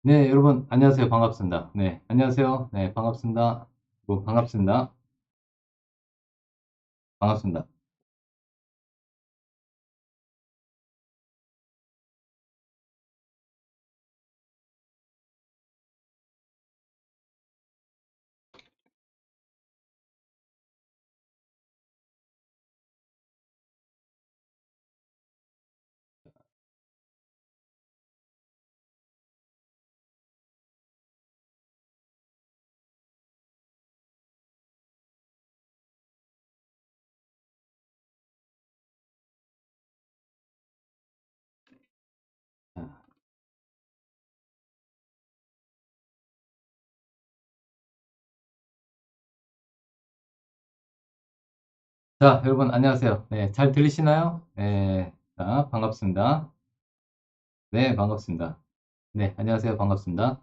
네, 여러분, 안녕하세요. 반갑습니다. 네, 안녕하세요. 네, 반갑습니다. 반갑습니다. 반갑습니다. 자, 여러분, 안녕하세요. 네, 잘 들리시나요? 네, 자, 반갑습니다. 네, 반갑습니다. 네, 안녕하세요. 반갑습니다.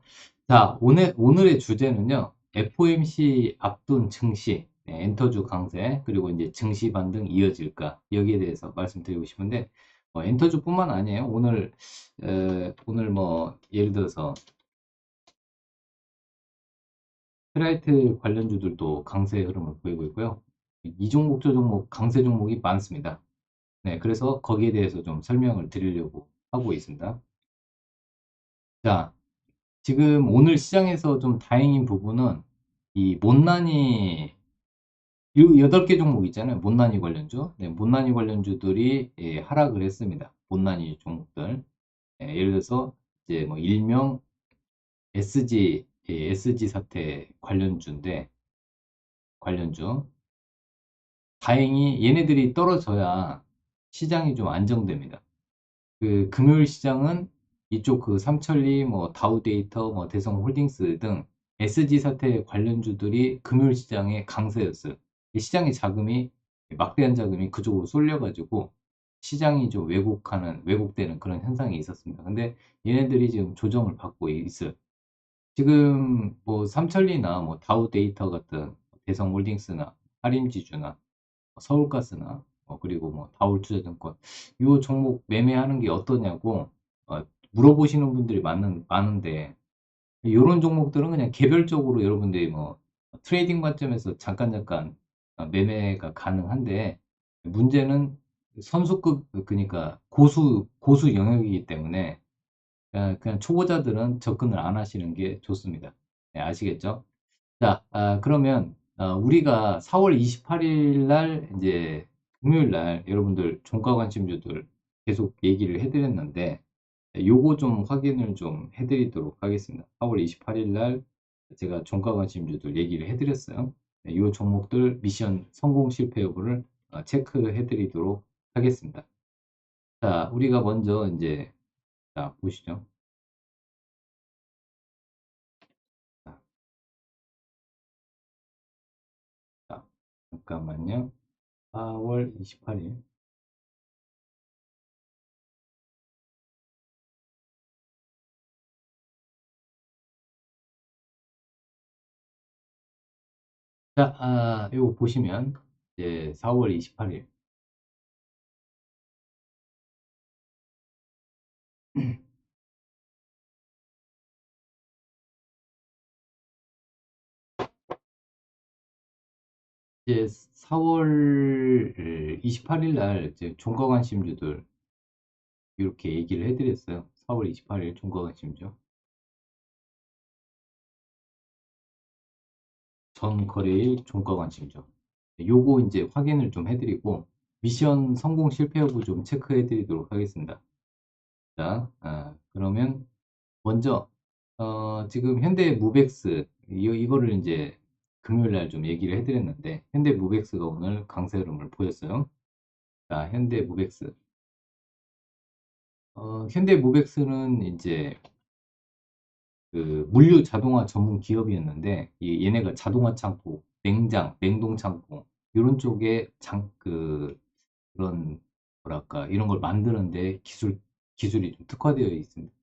자, 오늘의 주제는요, FOMC 앞둔 증시, 네, 엔터주 강세, 그리고 이제 증시 반등 이어질까, 여기에 대해서 말씀드리고 싶은데, 엔터주뿐만 아니에요. 오늘 뭐, 예를 들어서, 스트라이트 관련주들도 강세 흐름을 보이고 있고요. 이 종목, 저 종목, 강세 종목이 많습니다. 네, 그래서 거기에 대해서 좀 설명을 드리려고 하고 있습니다. 자, 지금 오늘 시장에서 좀 다행인 부분은 이 못난이, 8개 종목 있잖아요. 못난이 관련주. 네, 못난이 관련주들이 하락을 했습니다. 못난이 종목들. 예를 들어서 이제 뭐 일명 SG 사태 관련주. 다행히 얘네들이 떨어져야 시장이 좀 안정됩니다. 그 금요일 시장은 이쪽 그 삼천리, 뭐 다우데이터, 뭐 대성홀딩스 등 SG 사태 관련주들이 금요일 시장의 강세였어요. 이 시장의 자금이 막대한 자금이 그쪽으로 쏠려가지고 시장이 좀 왜곡되는 그런 현상이 있었습니다. 근데 얘네들이 지금 조정을 받고 있어요. 지금 뭐 삼천리나 뭐 다우데이터 같은 대성홀딩스나 하림지주나 서울가스나 그리고 뭐 다울투자증권 이 종목 매매하는 게 어떠냐고 물어보시는 분들이 많은데 이런 종목들은 그냥 개별적으로 여러분들이 뭐 트레이딩 관점에서 잠깐 매매가 가능한데 문제는 선수급 그러니까 고수 영역이기 때문에 그냥 초보자들은 접근을 안 하시는 게 좋습니다. 네, 아시겠죠? 자, 그러면 우리가 4월 28일 날 이제 금요일 날 여러분들 종가 관심주들 계속 얘기를 해드렸는데 요거 좀 확인을 좀 해드리도록 하겠습니다. 4월 28일 날 제가 종가 관심주들 얘기를 해드렸어요. 네, 요 종목들 미션 성공 실패 여부를 체크해드리도록 하겠습니다. 자, 우리가 먼저 이제 자, 보시죠. 자, 자, 잠깐만요. 4월 28일. 자, 요거 보시면 이제 4월 28일 이제 4월 28일 날 이제 종가 관심주들 이렇게 얘기를 해드렸어요. 4월 28일 종가 관심주 전 거래일 종가 관심주 요거 이제 확인을 좀 해드리고 미션 성공 실패 여부 좀 체크해드리도록 하겠습니다. 자, 그러면 먼저 지금 현대 무벡스 이거를 이제 금요일 날 좀 얘기를 해드렸는데 현대 무벡스가 오늘 강세 흐름을 보였어요. 자, 현대 무벡스. 현대 무벡스는 이제 그 물류 자동화 전문 기업이었는데 얘네가 자동화 창고, 냉동 창고 이런 쪽에 그런 뭐랄까 이런 걸 만드는데 기술이 좀 특화되어 있습니다.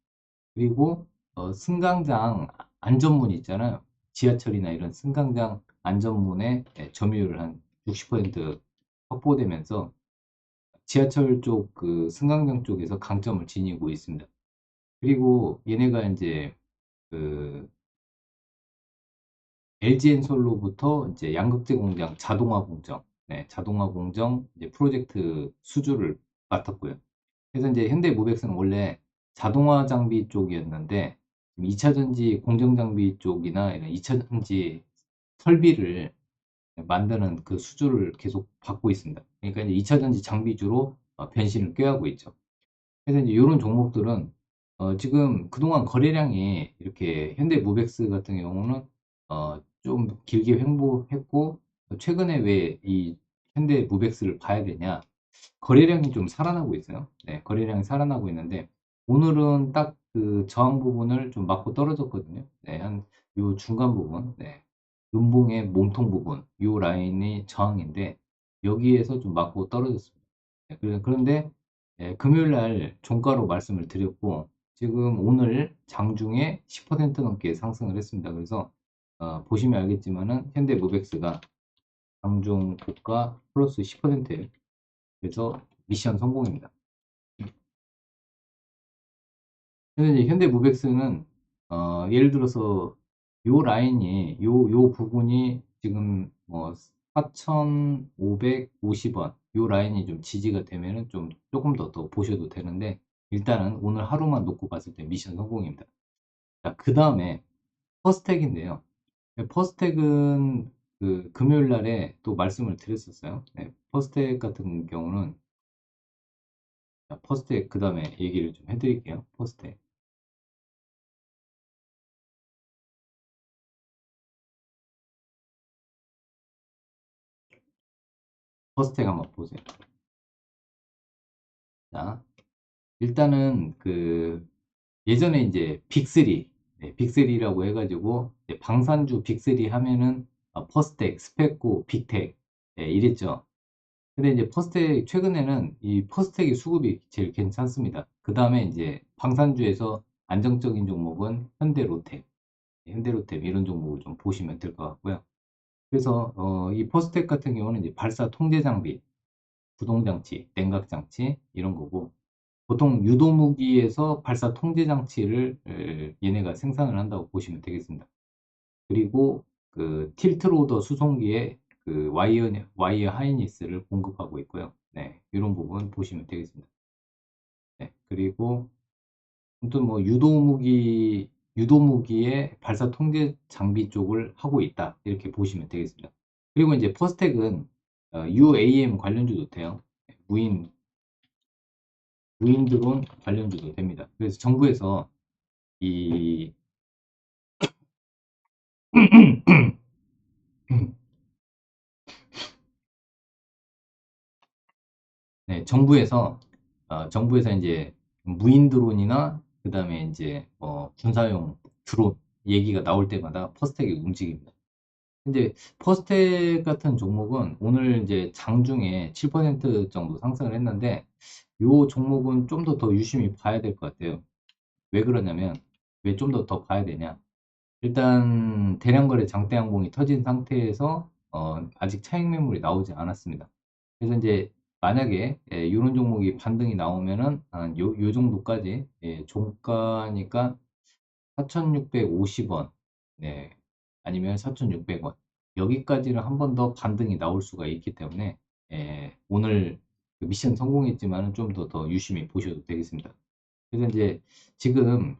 그리고 승강장 안전문 있잖아요. 지하철이나 이런 승강장 안전문의 점유율을 한 60% 확보되면서 지하철 쪽 그 승강장 쪽에서 강점을 지니고 있습니다. 그리고 얘네가 이제 그 LG엔솔로부터 이제 양극재 공장 자동화 공정, 자동화 공정 이제 프로젝트 수주를 맡았고요. 그래서 이제 현대모백스는 원래 자동화 장비 쪽이었는데 2차 전지 공정 장비 쪽이나 이런 2차 전지 설비를 만드는 그 수주를 계속 받고 있습니다. 그러니까 이제 2차 전지 장비주로 변신을 꾀하고 있죠. 그래서 이제 이런 종목들은 지금 그동안 거래량이 이렇게 현대모백스 같은 경우는 좀 길게 횡보했고 최근에 왜 이 현대모백스를 봐야 되냐? 거래량이 좀 살아나고 있어요. 네, 거래량이 살아나고 있는데 오늘은 딱 그 저항 부분을 좀 맞고 떨어졌거든요. 네, 한 요 중간 부분, 네, 음봉의 몸통 부분, 요 라인이 저항인데 여기에서 좀 맞고 떨어졌습니다. 네, 그런데 금요일 날 종가로 말씀을 드렸고 지금 오늘 장중에 10% 넘게 상승을 했습니다. 그래서 보시면 알겠지만은 현대모백스가 장중 고가 플러스 10% 그래서 미션 성공입니다. 근데 이제 현대모백스는 예를 들어서 요 라인이 요 부분이 지금 뭐 4,550원 요 라인이 좀 지지가 되면은 좀 조금 더 보셔도 되는데 일단은 오늘 하루만 놓고 봤을 때 미션 성공입니다. 자, 그 다음에 퍼스텍인데요. 퍼스텍은 그 금요일 날에 또 말씀을 드렸었어요. 네, 퍼스텍 같은 경우는 퍼스텍 그 다음에 얘기를 좀 해드릴게요. 퍼스텍. 퍼스텍 한번 보세요. 자, 일단은 그 예전에 이제 빅3, 빅3라고 해가지고 이제 방산주 빅3 하면은 퍼스텍, 스페코, 빅텍 이랬죠. 근데 이제 퍼스텍 최근에는 이 퍼스텍의 수급이 제일 괜찮습니다. 그 다음에 이제 방산주에서 안정적인 종목은 현대로템, 현대로템 이런 종목을 좀 보시면 될 것 같고요. 그래서 이 퍼스텍 같은 경우는 이제 발사 통제 장비, 구동장치, 냉각장치 이런 거고 보통 유도무기에서 발사 통제 장치를 얘네가 생산을 한다고 보시면 되겠습니다. 그리고 그 틸트로더 수송기에 그 와이어 하이니스를 공급하고 있고요. 네, 이런 부분 보시면 되겠습니다. 네, 그리고 아무튼 뭐 유도무기의 발사 통제 장비 쪽을 하고 있다 이렇게 보시면 되겠습니다. 그리고 이제 퍼스텍은 UAM 관련주도 돼요. 무인 무인 드론 관련주도 됩니다. 그래서 정부에서 이 네, 정부에서 이제 무인 드론이나 그다음에 이제 군사용 드론 얘기가 나올 때마다 퍼스텍이 움직입니다. 근데 퍼스텍 같은 종목은 오늘 이제 장중에 7% 정도 상승을 했는데 이 종목은 좀 더 유심히 봐야 될 것 같아요. 왜 그러냐면 왜 좀 더 봐야 되냐? 일단 대량 거래 장대 항공이 터진 상태에서 아직 차익 매물이 나오지 않았습니다. 그래서 이제 만약에 이런 종목이 반등이 나오면은 한 요 정도까지 종가니까 4,650원 네, 아니면 4,600원 여기까지는 한 번 더 반등이 나올 수가 있기 때문에 오늘 그 미션 성공했지만 좀 더 유심히 보셔도 되겠습니다. 그래서 이제 지금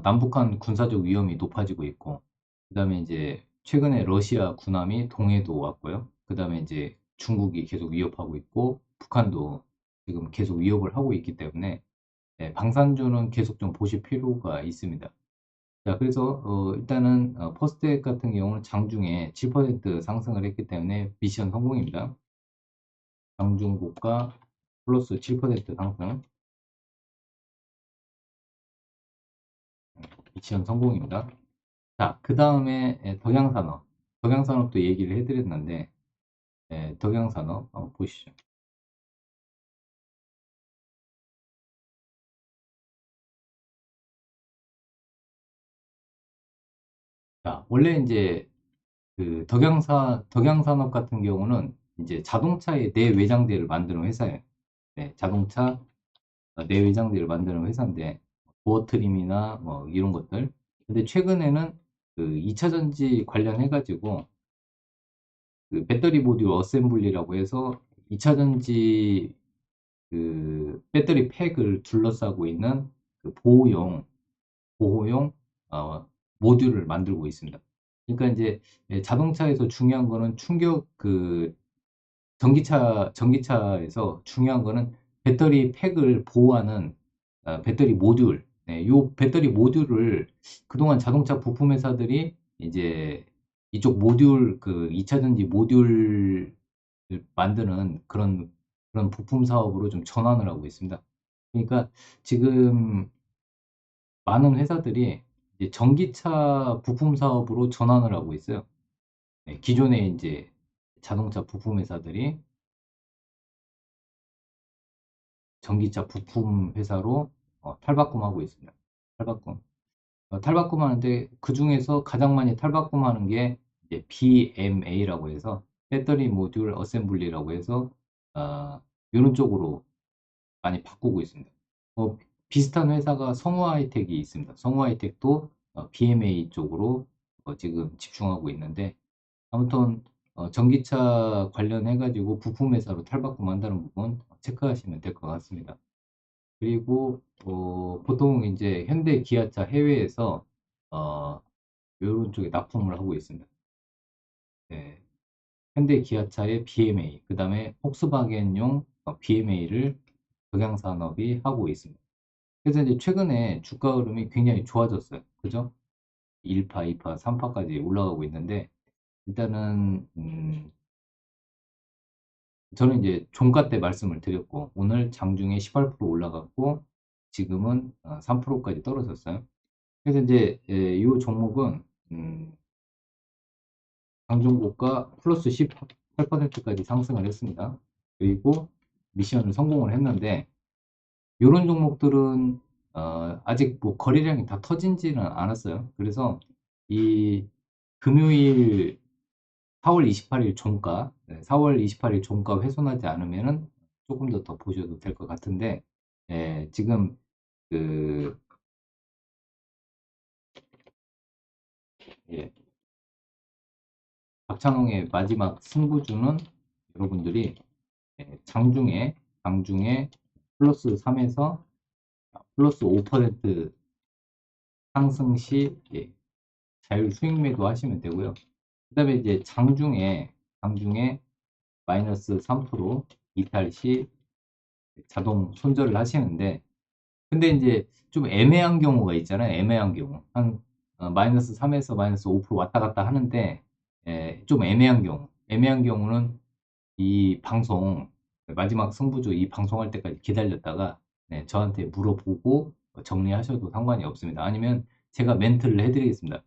남북한 군사적 위험이 높아지고 있고 그다음에 이제 최근에 러시아 군함이 동해도 왔고요. 그다음에 이제 중국이 계속 위협하고 있고 북한도 지금 계속 위협을 하고 있기 때문에 방산주는 계속 좀 보실 필요가 있습니다. 자, 그래서 일단은 퍼스텍 같은 경우는 장중에 7% 상승을 했기 때문에 미션 성공입니다. 장중 고가 플러스 7% 상승 미션 성공입니다. 자, 그 다음에 덕양산업. 덕양산업도 얘기를 해드렸는데, 덕양산업 한번 보시죠. 자, 원래 이제 그 덕양산업 같은 경우는 이제 자동차의 내외장재를 만드는 회사예요. 네, 자동차 내외장재를 만드는 회사인데 도어 트림이나 뭐 이런 것들. 근데 최근에는 그 2차 전지 관련해 가지고 그 배터리 모듈 어셈블리라고 해서 2차 전지 그 배터리 팩을 둘러싸고 있는 그 보호용 어, 모듈을 만들고 있습니다. 그러니까 이제 자동차에서 중요한 거는 충격 그 전기차에서 중요한 거는 배터리 팩을 보호하는 배터리 모듈. 네, 요 배터리 모듈을 그동안 자동차 부품 회사들이 이제 이쪽 모듈 그 2차 전지 모듈 만드는 그런 부품 사업으로 좀 전환을 하고 있습니다. 그러니까 지금 많은 회사들이 이제 전기차 부품 사업으로 전환을 하고 있어요. 네, 기존에 이제 자동차 부품 회사들이 전기차 부품 회사로 탈바꿈하고 있습니다. 탈바꿈. 탈바꿈하는데 그 중에서 가장 많이 탈바꿈하는 게 이제 BMA라고 해서 배터리 모듈 어셈블리라고 해서 이런 쪽으로 많이 바꾸고 있습니다. 비슷한 회사가 성우하이텍이 있습니다. 성우하이텍도 BMA 쪽으로 지금 집중하고 있는데 아무튼 전기차 관련해 가지고 부품 회사로 탈바꿈한다는 부분 체크하시면 될 것 같습니다. 그리고 보통 이제 현대 기아차 해외에서 어, 이런 쪽에 납품을 하고 있습니다. 네. 현대 기아차의 BMA, 그 다음에 폭스바겐용 BMA를 극양산업이 하고 있습니다. 그래서 이제 최근에 주가 흐름이 굉장히 좋아졌어요. 그죠? 1파, 2파, 3파까지 올라가고 있는데 일단은 저는 이제 종가 때 말씀을 드렸고 오늘 장중에 18% 올라갔고 지금은 3%까지 떨어졌어요. 그래서 이제 이 종목은 장중고가 플러스 18%까지 상승을 했습니다. 그리고 미션을 성공을 했는데 이런 종목들은 아직 뭐 거래량이 다 터진지는 않았어요. 그래서 이 금요일 4월 28일 종가, 4월 28일 종가 훼손하지 않으면은 조금 더 보셔도 될 것 같은데, 지금 그 예, 박찬홍의 마지막 승부주는 여러분들이 장중에 플러스 3에서 플러스 5% 상승 시 자율 수익 매도 하시면 되고요. 그 다음에 이제 장중에 마이너스 3% 이탈 시 자동 손절을 하시는데 근데 이제 좀 애매한 경우가 있잖아요. 애매한 경우. 한 마이너스 3에서 마이너스 5% 왔다 갔다 하는데 좀 애매한 경우. 애매한 경우는 이 방송 마지막 승부조 이 방송할 때까지 기다렸다가 저한테 물어보고 정리하셔도 상관이 없습니다. 아니면 제가 멘트를 해드리겠습니다.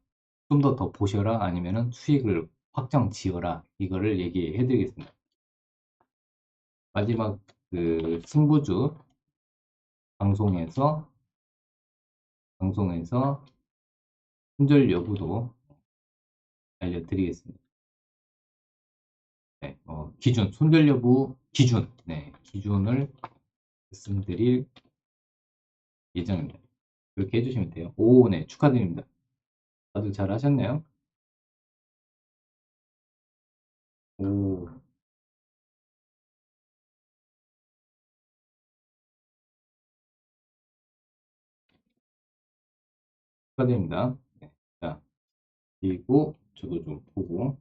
좀 더 보셔라 아니면은 수익을 확정 지어라 이거를 얘기해 드리겠습니다. 마지막 그 승부주 방송에서 손절 여부도 알려드리겠습니다. 네, 기준 손절 여부 기준 기준을 말씀드릴 예정입니다. 그렇게 해주시면 돼요. 오, 네, 축하드립니다. 다들 잘 하셨네요. 오, 축하드립니다. 네, 자, 그리고 저도 좀 보고.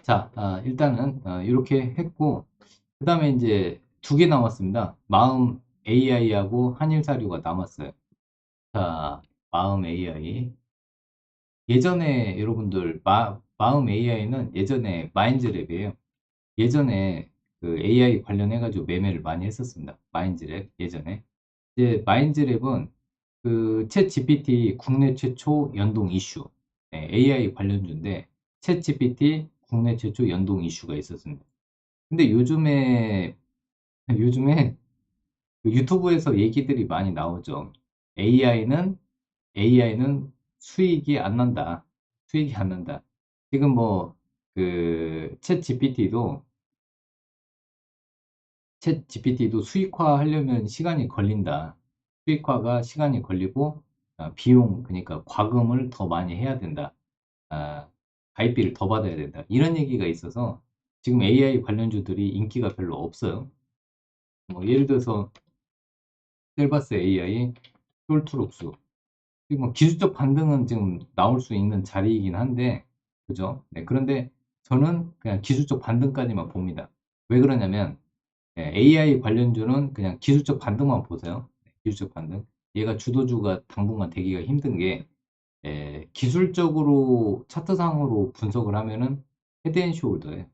자, 일단은 이렇게 했고, 그 다음에 이제 두 개 남았습니다. 마음 AI하고 한일사료가 남았어요. 자, 마음 AI. 예전에 여러분들, 마음 AI는 예전에 마인즈랩이에요. 예전에 그 AI 관련해가지고 매매를 많이 했었습니다. 마인즈랩, 예전에. 이제 마인즈랩은 그 챗 GPT 국내 최초 연동 이슈, AI 관련주인데, 챗 GPT 국내 최초 연동 이슈가 있었습니다. 근데 요즘에 요즘에 그 유튜브에서 얘기들이 많이 나오죠. AI는 수익이 안 난다. 수익이 안 난다. 지금 뭐, 챗 GPT도 수익화 하려면 시간이 걸린다. 수익화가 시간이 걸리고, 그러니까 과금을 더 많이 해야 된다. 아, 가입비를 더 받아야 된다. 이런 얘기가 있어서 지금 AI 관련주들이 인기가 별로 없어요. 뭐 예를 들어서 셀바스 AI, 똘트록스. 지금 뭐 기술적 반등은 지금 나올 수 있는 자리이긴 한데, 그죠? 네, 그런데 저는 그냥 기술적 반등까지만 봅니다. 왜 그러냐면, AI 관련주는 그냥 기술적 반등만 보세요. 네, 기술적 반등. 얘가 주도주가 당분간 되기가 힘든 게, 기술적으로 차트상으로 분석을 하면은 헤드앤숄더예요.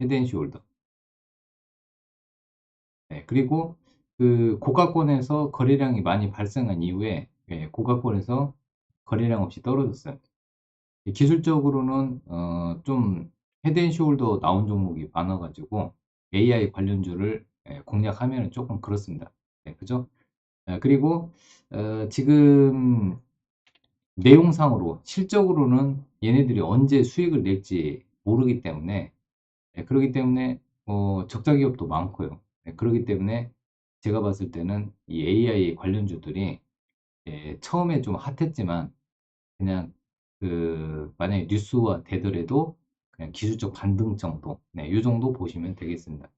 헤드앤숄더. 네, 그리고 그 고가권에서 거래량이 많이 발생한 이후에 고가권에서 거래량 없이 떨어졌어요. 기술적으로는 좀 헤드앤숄더 나온 종목이 많아가지고 AI 관련주를 공략하면 조금 그렇습니다. 네, 그죠? 그리고 지금 내용상으로 실적으로는 얘네들이 언제 수익을 낼지 모르기 때문에 그러기 때문에 적자 기업도 많고요. 그러기 때문에 제가 봤을 때는 이 AI 관련주들이 처음에 좀 핫했지만 그냥 만약에 뉴스화 되더라도 그냥 기술적 반등 정도, 네, 이 정도 보시면 되겠습니다.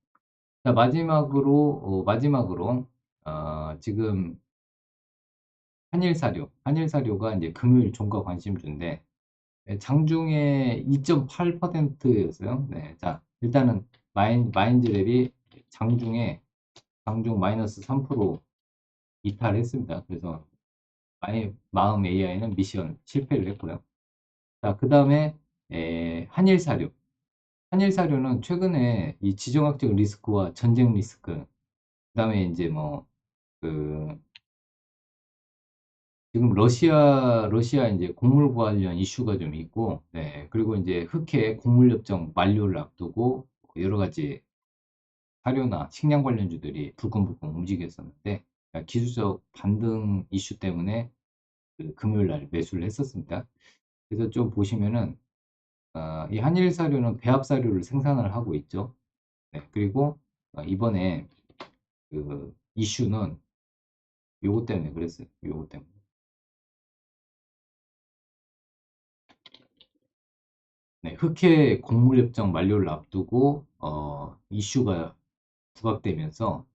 자, 마지막으로 지금 한일사료가 이제 금요일 종가 관심주인데 장중에 2.8%였어요. 네, 자, 일단은 마인즈랩이 장중 마이너스 3% 이탈했습니다. 그래서 마음 AI는 미션 실패를 했고요. 자, 그 다음에 한일사료. 한일사료는 최근에 이 지정학적 리스크와 전쟁 리스크, 그 다음에 이제 뭐, 그, 지금 러시아 이제 곡물 관련 이슈가 좀 있고, 네, 그리고 이제 흑해 곡물협정 만료를 앞두고 여러 가지 사료나 식량 관련주들이 불끈불끈 움직였었는데, 기술적 반등 이슈 때문에 금요일 날 매수를 했었습니다. 그래서 좀 보시면은, 이 한일사료는 배합사료를 생산을 하고 있죠. 네, 그리고 이번에 이슈는 요거 때문에 그랬어요. 요거 때문에. 네, 흑해 곡물협정 만료를 앞두고 이슈가 부각되면서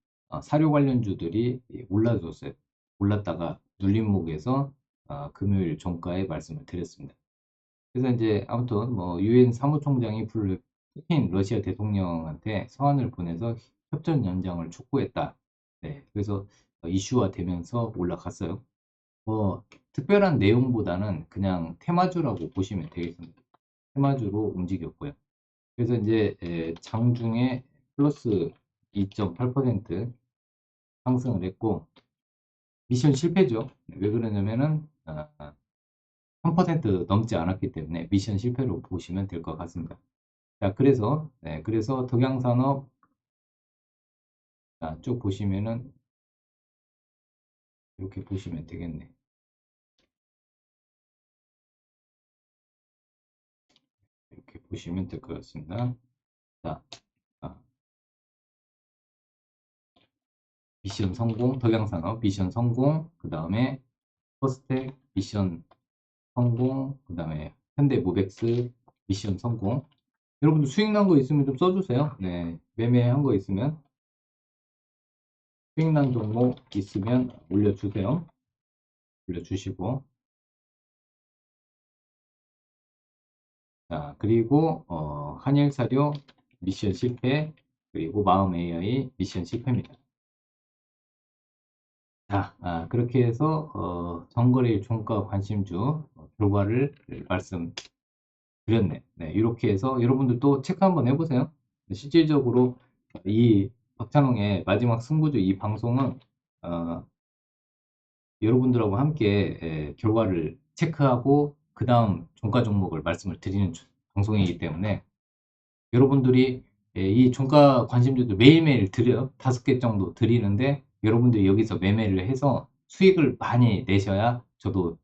사료 관련주들이 올라줬어요. 올랐다가 눌림목에서 금요일 종가에 말씀을 드렸습니다. 그래서 이제 아무튼 뭐 유엔 사무총장이 푸틴 러시아 대통령한테 서한을 보내서 협전 연장을 촉구했다. 네, 그래서 이슈화 되면서 올라갔어요. 뭐 특별한 내용보다는 그냥 테마주라고 보시면 되겠습니다. 테마주로 움직였고요. 그래서 이제 장중에 플러스 2.8% 상승을 했고 미션 실패죠. 왜 그러냐면은 3% 넘지 않았기 때문에 미션 실패로 보시면 될 것 같습니다. 자, 그래서 덕양산업 쭉 보시면은 이렇게 보시면 되겠네. 이렇게 보시면 될 것 같습니다. 자, 아, 미션 성공, 덕양산업 미션 성공, 그 다음에 퍼스텍 미션 성공, 그 다음에 현대모백스 미션 성공. 여러분들 수익 난 거 있으면 좀 써주세요. 네, 매매한 거 있으면 수익 난 종목 있으면 올려주세요. 올려주시고 자, 그리고 한일사료 미션 실패, 그리고 마음 AI 미션 실패입니다. 자, 그렇게 해서 정거래일 종가 관심주 결과를 말씀드렸네. 네, 이렇게 해서 여러분들도 체크 한번 해보세요. 실질적으로 이 박찬홍의 마지막 승부주 이 방송은 어, 여러분들하고 함께 결과를 체크하고 그 다음 종가 종목을 말씀을 드리는 방송이기 때문에 여러분들이 예, 이 종가 관심주도 매일매일 드려요. 5개 정도 드리는데 여러분들이 여기서 매매를 해서 수익을 많이 내셔야 저도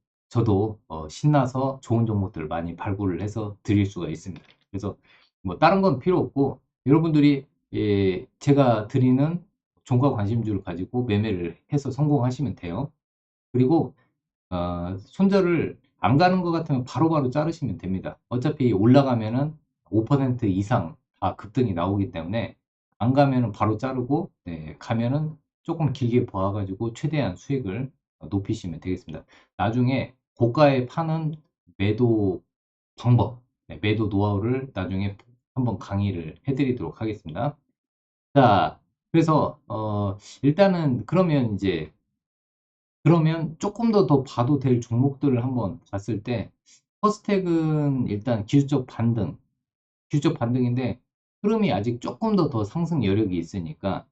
신나서 좋은 종목들을 많이 발굴을 해서 드릴 수가 있습니다. 그래서 뭐 다른 건 필요 없고 여러분들이 예, 제가 드리는 종가 관심주를 가지고 매매를 해서 성공하시면 돼요. 그리고 손절을 안 가는 것 같으면 바로바로 자르시면 됩니다. 어차피 올라가면은 5% 이상 다 급등이 나오기 때문에 안 가면은 바로 자르고, 네, 가면은 조금 길게 봐가지고 최대한 수익을 높이시면 되겠습니다. 나중에 고가에 파는 매도 방법, 네, 매도 노하우를 나중에 한번 강의를 해드리도록 하겠습니다. 자, 그래서 일단은 그러면 조금 더 봐도 될 종목들을 한번 봤을 때 퍼스텍은 일단 기술적 반등인데 흐름이 아직 조금 더 상승 여력이 있으니까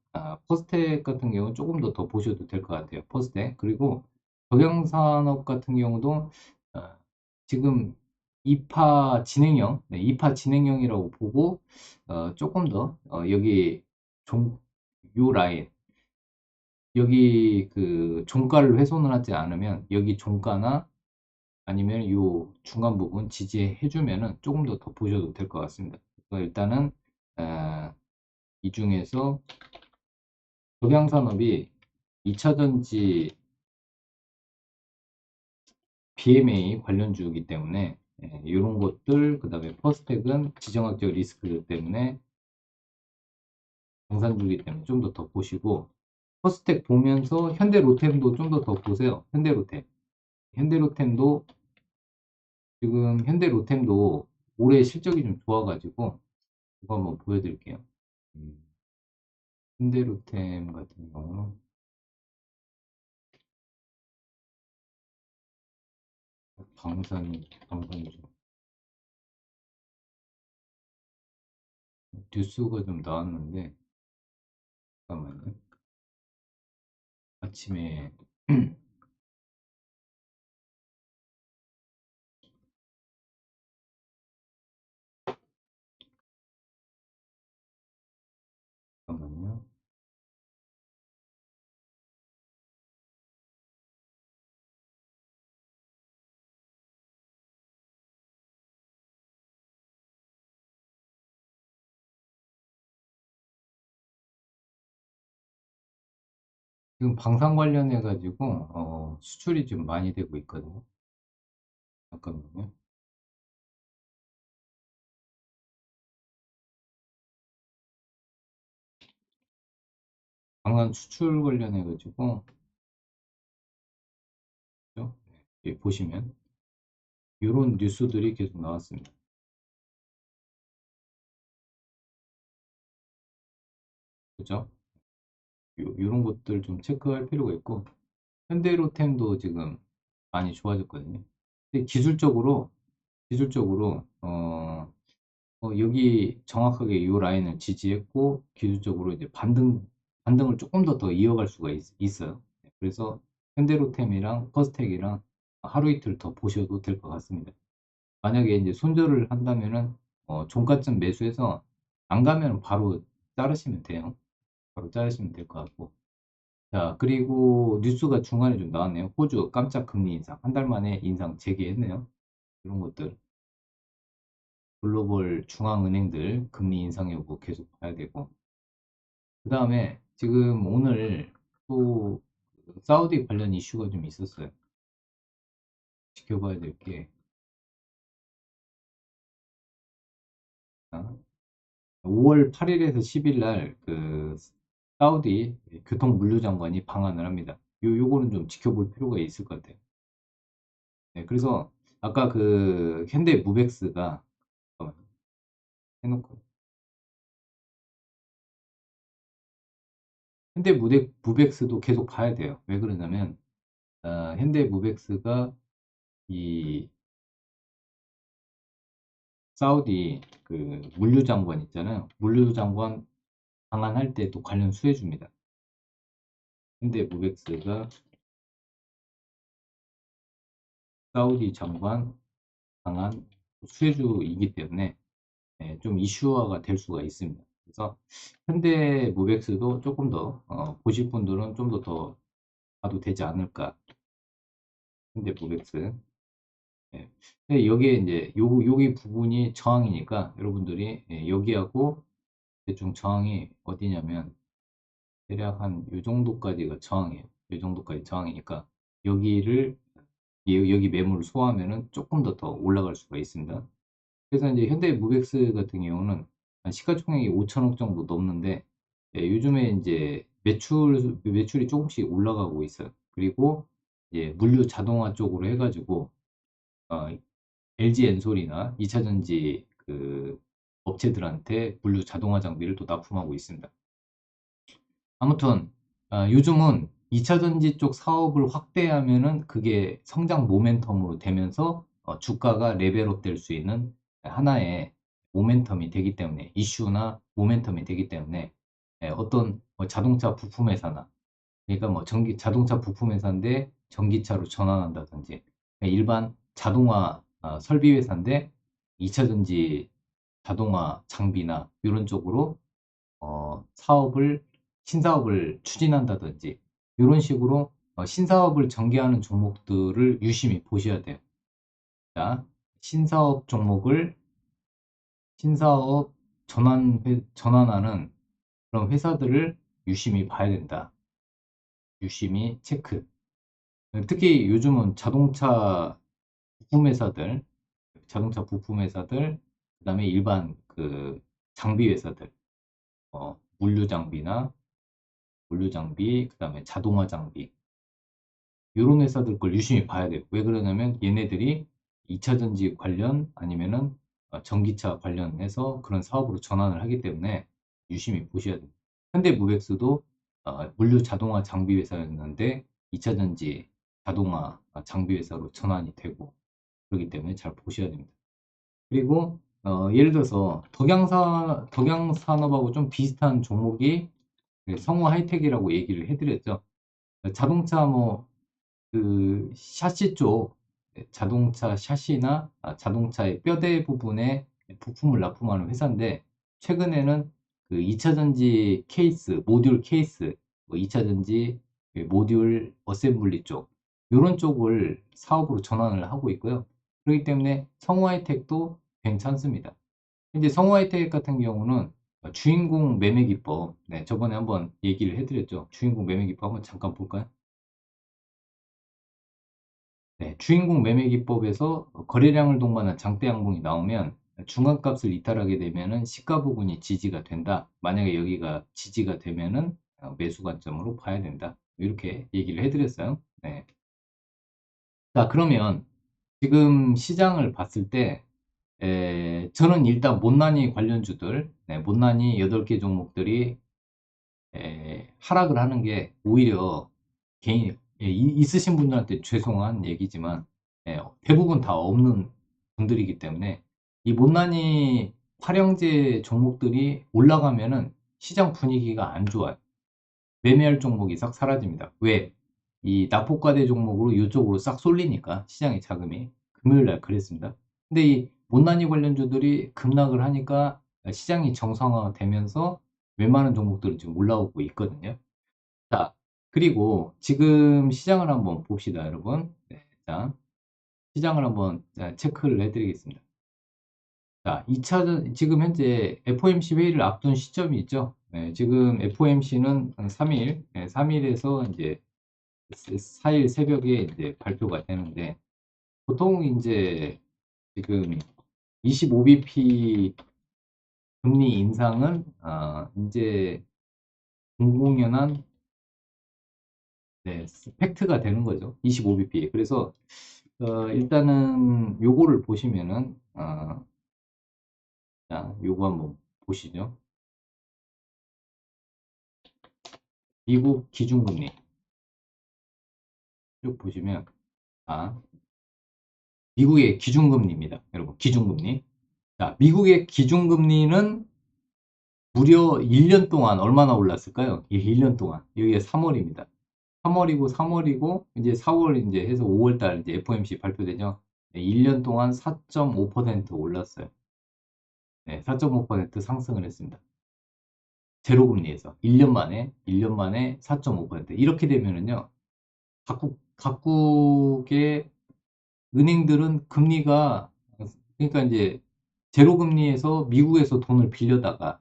퍼스텍 같은 경우는 조금 더 보셔도 될 것 같아요. 퍼스텍. 그리고 적양산업 같은 경우도 어, 지금 2파 진행형, 네, 2파 진행형이라고 보고 조금 더 여기 요 라인 여기 그 종가를 훼손을 하지 않으면 여기 종가나 아니면 요 중간 부분 지지해 주면은 조금 더 보셔도 될 것 같습니다. 그래서 일단은 아, 이 중에서 적양산업이 2차전지 BMA 관련주이기 때문에 이런 것들 그다음에 퍼스텍은 지정학적 리스크 때문에 강산주이기 때문에 좀 더 보시고 퍼스텍 보면서 현대로템도 좀 더 보세요. 현대로템도 지금 현대로템도 올해 실적이 좀 좋아가지고 이거 한번 보여드릴게요. 음, 현대로템 같은 경우는 방산주 뉴스가 좀 나왔는데 잠깐만요. 아침에 잠깐만요. 지금 방산 관련해 가지고 수출이 좀 많이 되고 있거든요. 잠깐만요. 방산 수출 관련해 가지고 보시면 이런 뉴스들이 계속 나왔습니다. 그죠? 이런 것들 좀 체크할 필요가 있고 현대로템도 지금 많이 좋아졌거든요. 근데 기술적으로 여기 정확하게 이 라인을 지지했고 기술적으로 이제 반등을 조금 더 이어갈 수가 있어요. 그래서 현대로템이랑 퍼스텍이랑 하루 이틀 더 보셔도 될 것 같습니다. 만약에 이제 손절을 한다면은 종가점 매수해서 안 가면 바로 자르시면 돼요. 바로 자르시면 될 것 같고. 자, 그리고 뉴스가 중간에 좀 나왔네요. 호주 깜짝 금리 인상. 한 달 만에 인상 재개했네요. 이런 것들. 글로벌 중앙은행들 금리 인상 여부 계속 봐야 되고. 그 다음에 지금 오늘 또 사우디 관련 이슈가 좀 있었어요. 지켜봐야 될 게. 5월 8일에서 10일 날 그 사우디 교통물류장관이 방한을 합니다. 요거는 좀 지켜볼 필요가 있을 것 같아요. 네, 그래서 아까 그 현대 무벡스가 잠깐만요. 해놓고 현대 무벡스도 계속 봐야 돼요. 왜 그러냐면 현대 무벡스가 이 사우디 그 물류장관 있잖아요. 물류장관 방한할 때 또 관련 수혜줍니다. 현대 무벡스가 사우디 장관 방한 수혜주이기 때문에 좀 이슈화가 될 수가 있습니다. 그래서 현대 무벡스도 조금 더 보실 분들은 좀 더 봐도 되지 않을까. 현대 무벡스. 예. 근데 여기에 이제 여기 부분이 저항이니까 여러분들이 예, 여기하고 대충 저항이 어디냐면 대략 한 요 정도까지가 저항이에요. 요 정도까지 저항이니까 여기를 여기 매물을 소화하면은 조금 더 올라갈 수가 있습니다. 그래서 이제 현대 무벡스 같은 경우는 한 시가총액이 5천억 정도 넘는데 예, 요즘에 이제 매출이 조금씩 올라가고 있어요. 그리고 이제 물류 자동화 쪽으로 해가지고 어, LG 엔솔이나 2차전지 그 업체들한테 물류 자동화 장비를 또 납품하고 있습니다. 아무튼 요즘은 2차전지 쪽 사업을 확대하면은 그게 성장 모멘텀으로 되면서 주가가 레벨업 될 수 있는 하나의 모멘텀이 되기 때문에 이슈나 모멘텀이 되기 때문에 어떤 자동차 부품 회사나 그러니까 뭐 자동차 부품 회사인데 전기차로 전환한다든지 일반 자동화 설비 회사인데 2차전지 자동화 장비나 이런 쪽으로 사업을 신사업을 추진한다든지 이런 식으로 신사업을 전개하는 종목들을 유심히 보셔야 돼요. 자, 신사업 종목을 신사업 전환하는 그런 회사들을 유심히 봐야 된다. 유심히 체크. 특히 요즘은 자동차 부품 회사들, 그다음에 일반 그 장비 회사들, 물류 장비, 그다음에 자동화 장비 이런 회사들 걸 유심히 봐야 돼요. 왜 그러냐면 얘네들이 2차 전지 관련 아니면은 전기차 관련해서 그런 사업으로 전환을 하기 때문에 유심히 보셔야 돼요. 현대무벡스도 물류 자동화 장비 회사였는데 2차 전지 자동화 장비 회사로 전환이 되고 그렇기 때문에 잘 보셔야 됩니다. 그리고 예를 들어서 덕양산업하고 좀 비슷한 종목이 성우 하이텍이라고 얘기를 해드렸죠. 자동차 뭐 그 샤시 쪽 자동차 샤시나 자동차의 뼈대 부분에 부품을 납품하는 회사인데 최근에는 그 2차 전지 케이스, 모듈 케이스, 뭐 2차 전지 모듈 어셈블리 쪽 이런 쪽을 사업으로 전환을 하고 있고요. 그렇기 때문에 성우하이텍도 괜찮습니다. 이제 성우하이텍 같은 경우는 주인공 매매 기법, 네, 저번에 한번 얘기를 해드렸죠. 주인공 매매 기법 한번 잠깐 볼까요? 네, 주인공 매매 기법에서 거래량을 동반한 장대 양봉이 나오면 중간값을 이탈하게 되면은 시가 부분이 지지가 된다. 만약에 여기가 지지가 되면은 매수 관점으로 봐야 된다. 이렇게 얘기를 해드렸어요. 네. 자, 그러면 지금 시장을 봤을 때 저는 일단 못난이 관련주들, 네, 못난이 8개 종목들이 하락을 하는 게 오히려 개인 있으신 분들한테 죄송한 얘기지만 대부분 다 없는 분들이기 때문에 이 못난이 활용제 종목들이 올라가면은 시장 분위기가 안 좋아요. 매매할 종목이 싹 사라집니다. 왜? 이 낙폭과대 종목으로 이쪽으로 싹 쏠리니까 시장의 자금이 금요일 날 그랬습니다. 근데 이 못난이 관련주들이 급락을 하니까 시장이 정상화되면서 웬만한 종목들은 지금 올라오고 있거든요. 자, 그리고 지금 시장을 한번 봅시다, 여러분. 네, 자, 시장을 한번 체크를 해드리겠습니다. 자, 2차전, 지금 현재 FOMC 회의를 앞둔 시점이 있죠. 네, 지금 FOMC는 3일, 네, 3일에서 이제 4일 새벽에 이제 발표가 되는데, 보통 이제 지금 25bp 금리 인상은, 이제 공공연한 네, 팩트가 되는 거죠. 25bp. 그래서 일단은 요거를 보시면은 자, 요거 한번 보시죠. 미국 기준금리 쭉 보시면 미국의 기준금리입니다. 여러분, 기준금리. 자, 미국의 기준금리는 무려 1년 동안 얼마나 올랐을까요? 예, 1년 동안. 여기가 3월입니다. 3월이고 이제 4월 이제 해서 5월 달 이제 FOMC 발표되죠. 네, 1년 동안 4.5% 올랐어요. 네, 4.5% 상승을 했습니다. 제로금리에서 1년 만에 4.5% 이렇게 되면은요. 각국의 은행들은 금리가 그러니까 이제 제로금리에서 미국에서 돈을 빌려다가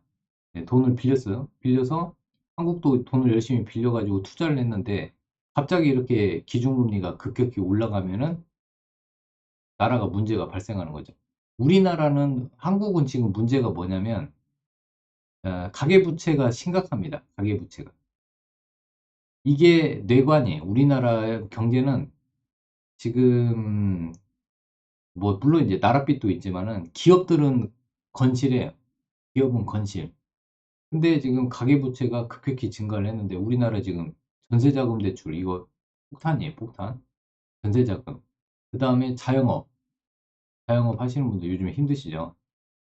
돈을 빌렸어요. 빌려서 한국도 돈을 열심히 빌려가지고 투자를 했는데 갑자기 이렇게 기준금리가 급격히 올라가면은 나라가 문제가 발생하는 거죠. 우리나라는 한국은 지금 문제가 뭐냐면 가계부채가 심각합니다. 가계부채가. 이게 뇌관이에요. 우리나라의 경제는 지금 뭐 물론 이제 나랏빚도 있지만은 기업들은 건실해요. 기업은 건실. 근데 지금 가계부채가 급격히 증가를 했는데 우리나라 지금 전세자금 대출 이거 폭탄이에요. 폭탄. 전세자금. 그 다음에 자영업. 자영업 하시는 분들 요즘에 힘드시죠?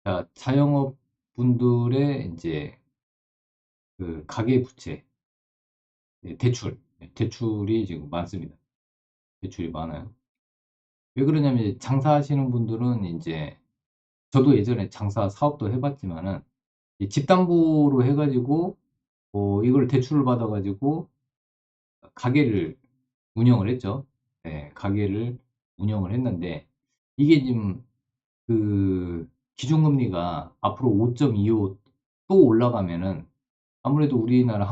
자, 자영업 분들의 이제 그 가계부채, 대출, 대출이 지금 많습니다. 대출이 많아요. 왜 그러냐면 장사하시는 분들은 이제 저도 예전에 장사 사업도 해봤지만은 이 집담보로 해가지고 이걸 대출을 받아가지고 가게를 운영을 했죠. 네, 가게를 운영을 했는데 이게 지금 그 기준금리가 앞으로 5.25 또 올라가면은 아무래도 우리나라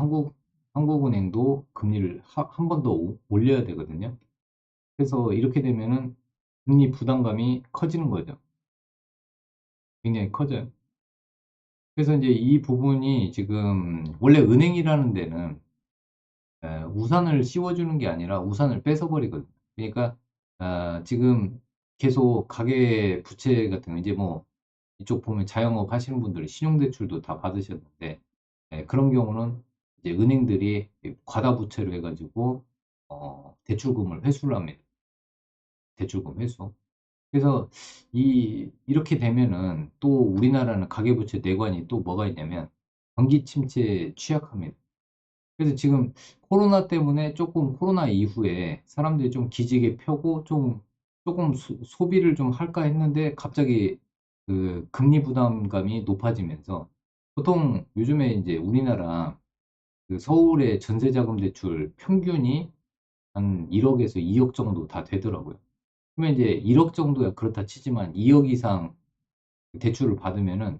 한국은행도 금리를 한 번 더 올려야 되거든요. 그래서 이렇게 되면은 금리 부담감이 커지는 거죠. 굉장히 커져요. 그래서 이제 이 부분이 지금 원래 은행이라는 데는 우산을 씌워주는 게 아니라 우산을 뺏어버리거든요. 그러니까 지금 계속 가계 부채 같은 거 이제 뭐 이쪽 보면 자영업 하시는 분들이 신용대출도 다 받으셨는데 그런 경우는 이제 은행들이 과다 부채로 해가지고 대출금을 회수를 합니다. 대출금 회수. 그래서 이렇게 되면은 또 우리나라는 가계부채 내관이 또 뭐가 있냐면 경기 침체에 취약합니다. 그래서 지금 코로나 때문에 조금 코로나 이후에 사람들이 좀 기지개 펴고 좀 조금 소비를 좀 할까 했는데 갑자기 그 금리 부담감이 높아지면서 보통 요즘에 이제 우리나라 그 서울의 전세자금 대출 평균이 한 1억에서 2억 정도 다 되더라고요. 그러면 이제 1억 정도야 그렇다 치지만 2억 이상 대출을 받으면은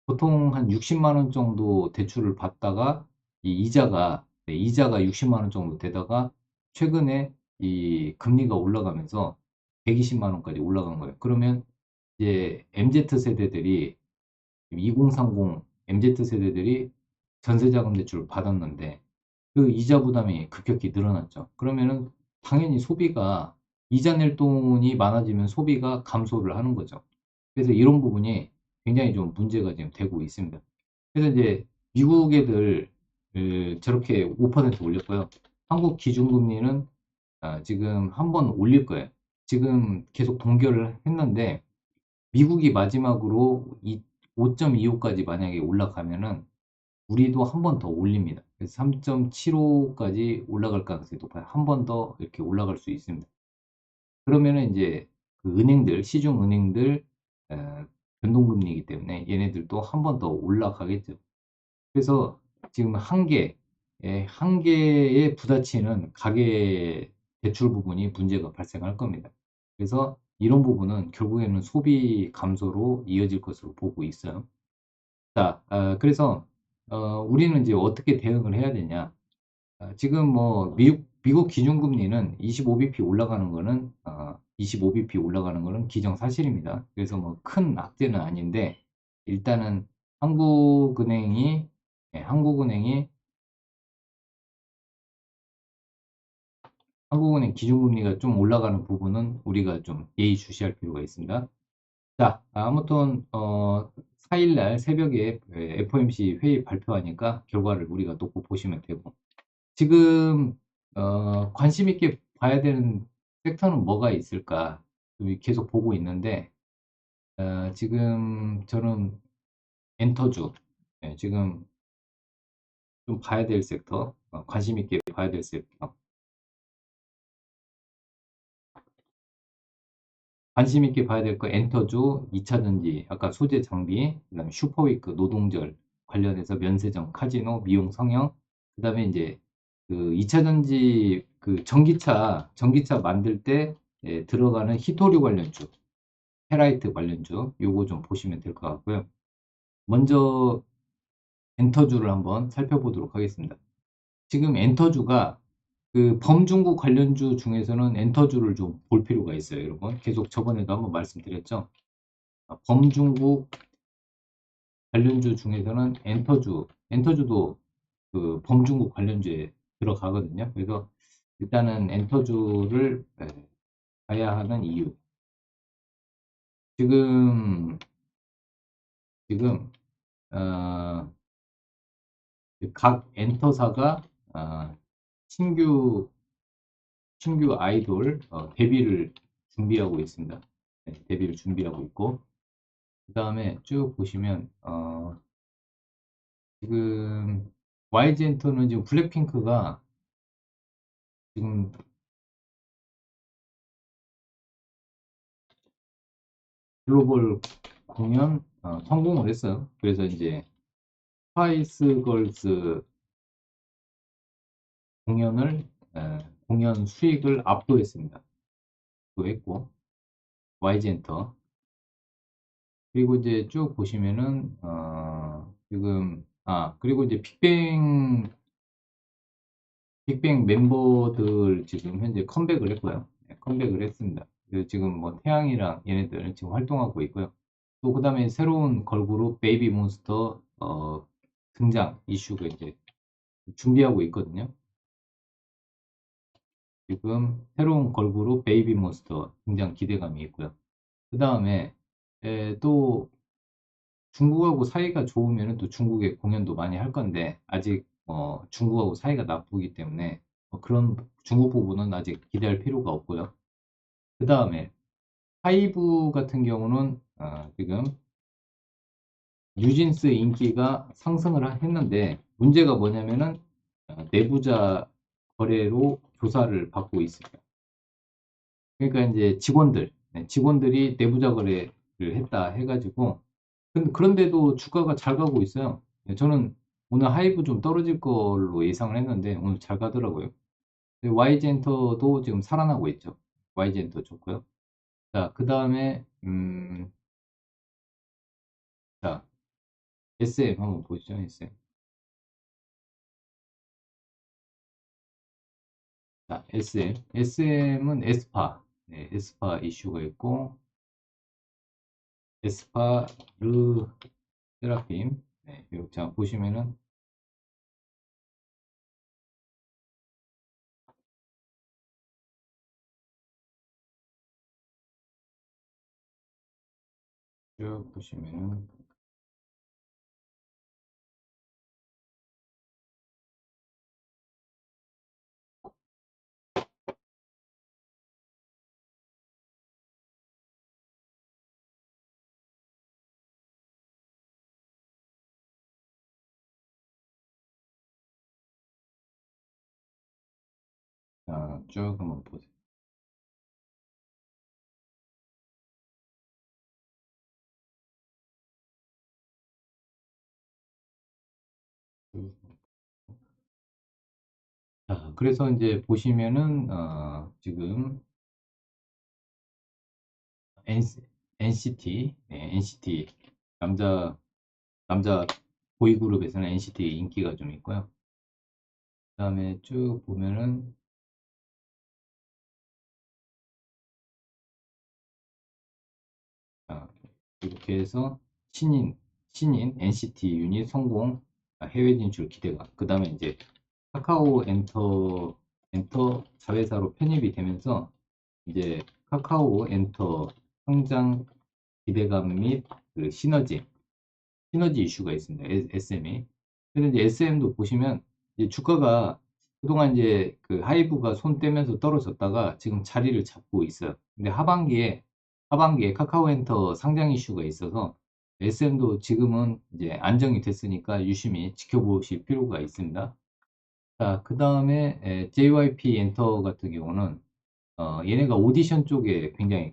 보통 한 60만 원 정도 대출을 받다가 이 이자가 60만 원 정도 되다가 최근에 이 금리가 올라가면서 120만 원까지 올라간 거예요. 그러면 이제 MZ 세대들이 2030 MZ 세대들이 전세자금 대출을 받았는데 그 이자 부담이 급격히 늘어났죠. 그러면은 당연히 소비가 이자 낼 돈이 많아지면 소비가 감소를 하는 거죠. 그래서 이런 부분이 굉장히 좀 문제가 지금 되고 있습니다. 그래서 이제 미국 애들 저렇게 5% 올렸고요. 한국 기준금리는 지금 한번 올릴 거예요. 지금 계속 동결을 했는데 미국이 마지막으로 5.25까지 만약에 올라가면은 우리도 한 번 더 올립니다. 그래서 3.75까지 올라갈 가능성이 높아요. 한 번 더 이렇게 올라갈 수 있습니다. 그러면은 이제 그 은행들, 시중 은행들 변동금리이기 때문에 얘네들도 한 번 더 올라가겠죠. 그래서 지금 한계에 부딪히는 가계 대출 부분이 문제가 발생할 겁니다. 그래서 이런 부분은 결국에는 소비 감소로 이어질 것으로 보고 있어요. 자, 그래서 우리는 이제 어떻게 대응을 해야 되냐? 지금 뭐 미국 기준금리는 25bp 올라가는 거는 25bp 올라가는 거는 기정사실입니다. 그래서 뭐 큰 악재는 아닌데 일단은 한국은행이 한국은행이 한국은행 기준금리가 좀 올라가는 부분은 우리가 좀 예의주시할 필요가 있습니다. 자, 아무튼 4일 날 새벽에 FOMC 회의 발표하니까 결과를 우리가 놓고 보시면 되고 지금 관심 있게 봐야 되는 섹터는 뭐가 있을까 계속 보고 있는데 지금 저는 엔터주 지금 좀 봐야 될 섹터 관심 있게 봐야 될 섹터 관심 있게 봐야 될 거 엔터주 2차전지 아까 소재 장비 그다음에 슈퍼위크 노동절 관련해서 면세점, 카지노, 미용, 성형, 그 다음에 이제 그 2차전지 그 전기차 만들 때 들어가는 히토류 관련주, 페라이트 관련주, 요거 좀 보시면 될 것 같고요. 먼저 엔터주를 한번 살펴보도록 하겠습니다. 지금 엔터주가 그 범중국 관련주 중에서는 엔터주를 좀 볼 필요가 있어요, 여러분. 계속 저번에도 한번 말씀드렸죠. 범중국 관련주 중에서는 엔터주도 그 범중국 관련주에 들어가거든요. 그래서 일단은 엔터주를 봐야 하는 이유. 지금 지금 어, 각 엔터사가 신규 아이돌 데뷔를 준비하고 있습니다. 네, 데뷔를 준비하고 있고 그 다음에 쭉 보시면 지금 YG 엔터는 지금 블랙핑크가 지금 글로벌 공연 성공을 했어요. 그래서 이제 스파이스 걸스 공연을 공연 수익을 압도했습니다. 압도했고 YG 엔터 그리고 이제 쭉 보시면은 지금 그리고 이제 빅뱅 멤버들 지금 현재 컴백을 했고요. 네, 컴백을 했습니다. 그래서 지금 뭐 태양이랑 얘네들 지금 활동하고 있고요. 또 그다음에 새로운 걸그룹 베이비 몬스터 등장 이슈가 이제 준비하고 있거든요. 지금 새로운 걸그룹 베이비 몬스터 등장 기대감이 있고요. 그 다음에 또 중국하고 사이가 좋으면 또 중국에 공연도 많이 할 건데 아직 중국하고 사이가 나쁘기 때문에 그런 중국 부분은 아직 기대할 필요가 없고요. 그 다음에 하이브 같은 경우는 지금 뉴진스 인기가 상승을 했는데 문제가 뭐냐면은 내부자 거래로 조사를 받고 있습니다. 그러니까 이제 직원들이 내부자 거래를 했다 해가지고 그런데도 주가가 잘 가고 있어요. 저는 오늘 하이브 좀 떨어질 걸로 예상을 했는데 오늘 잘 가더라고요. YG엔터도 지금 살아나고 있죠. YG엔터 좋고요. 자, 그 다음에 자, SM 한번 보시죠. SM. 자, SM은 에스파. 네, 에스파 이슈가 있고 에스파 세라핌. 네, 이렇게 자, 보시면은 쭉 보시면은 쭉 한번 보세요. 자, 그래서 이제 보시면은 지금 NCT, 네, NCT 남자 남자 보이그룹에서는 NCT 인기가 좀 있고요. 그다음에 쭉 보면은 이렇게 해서 신인 NCT 유닛 성공 해외 진출 기대가. 그다음에 이제 카카오 엔터 자회사로 편입이 되면서 이제 카카오 엔터 성장 기대감 및그 시너지 이슈가 있습니다. SM이. 그래서 이제 SM도 보시면 이제 주가가 그동안 이제 그 하이브가 손 떼면서 떨어졌다가 지금 자리를 잡고 있어요. 근데 하반기에 카카오엔터 상장 이슈가 있어서 SM도 지금은 이제 안정이 됐으니까 유심히 지켜보실 필요가 있습니다. 자, 그 다음에 JYP 엔터 같은 경우는 얘네가 오디션 쪽에 굉장히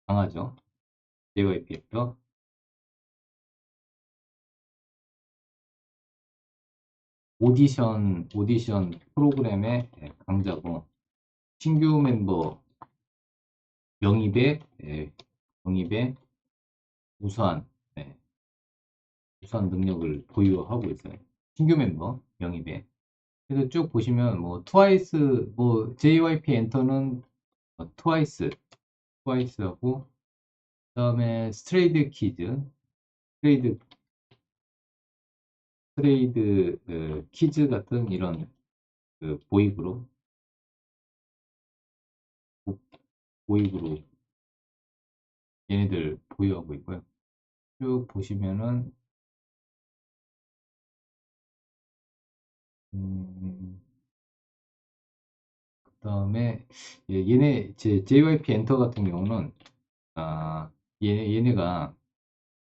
강하죠. JYP 엔터. 오디션 프로그램의 강자고, 신규 멤버 영입에, 영입에 우수한, 네, 우수한 능력을 보유하고 있어요. 신규 mem버 영입에. 그래서 쭉 보시면, 뭐, 트와이스, 뭐, JYP 엔터는 트와이스하고, 그 다음에 스트레이드 키즈, 스트레이드, 스트레이드 키즈 같은 이런 그 보이그룹, 보이그룹, 얘네들 보유하고 있고요. 쭉 보시면은, 그 다음에, 얘네, JYP 엔터 같은 경우는, 아, 얘네가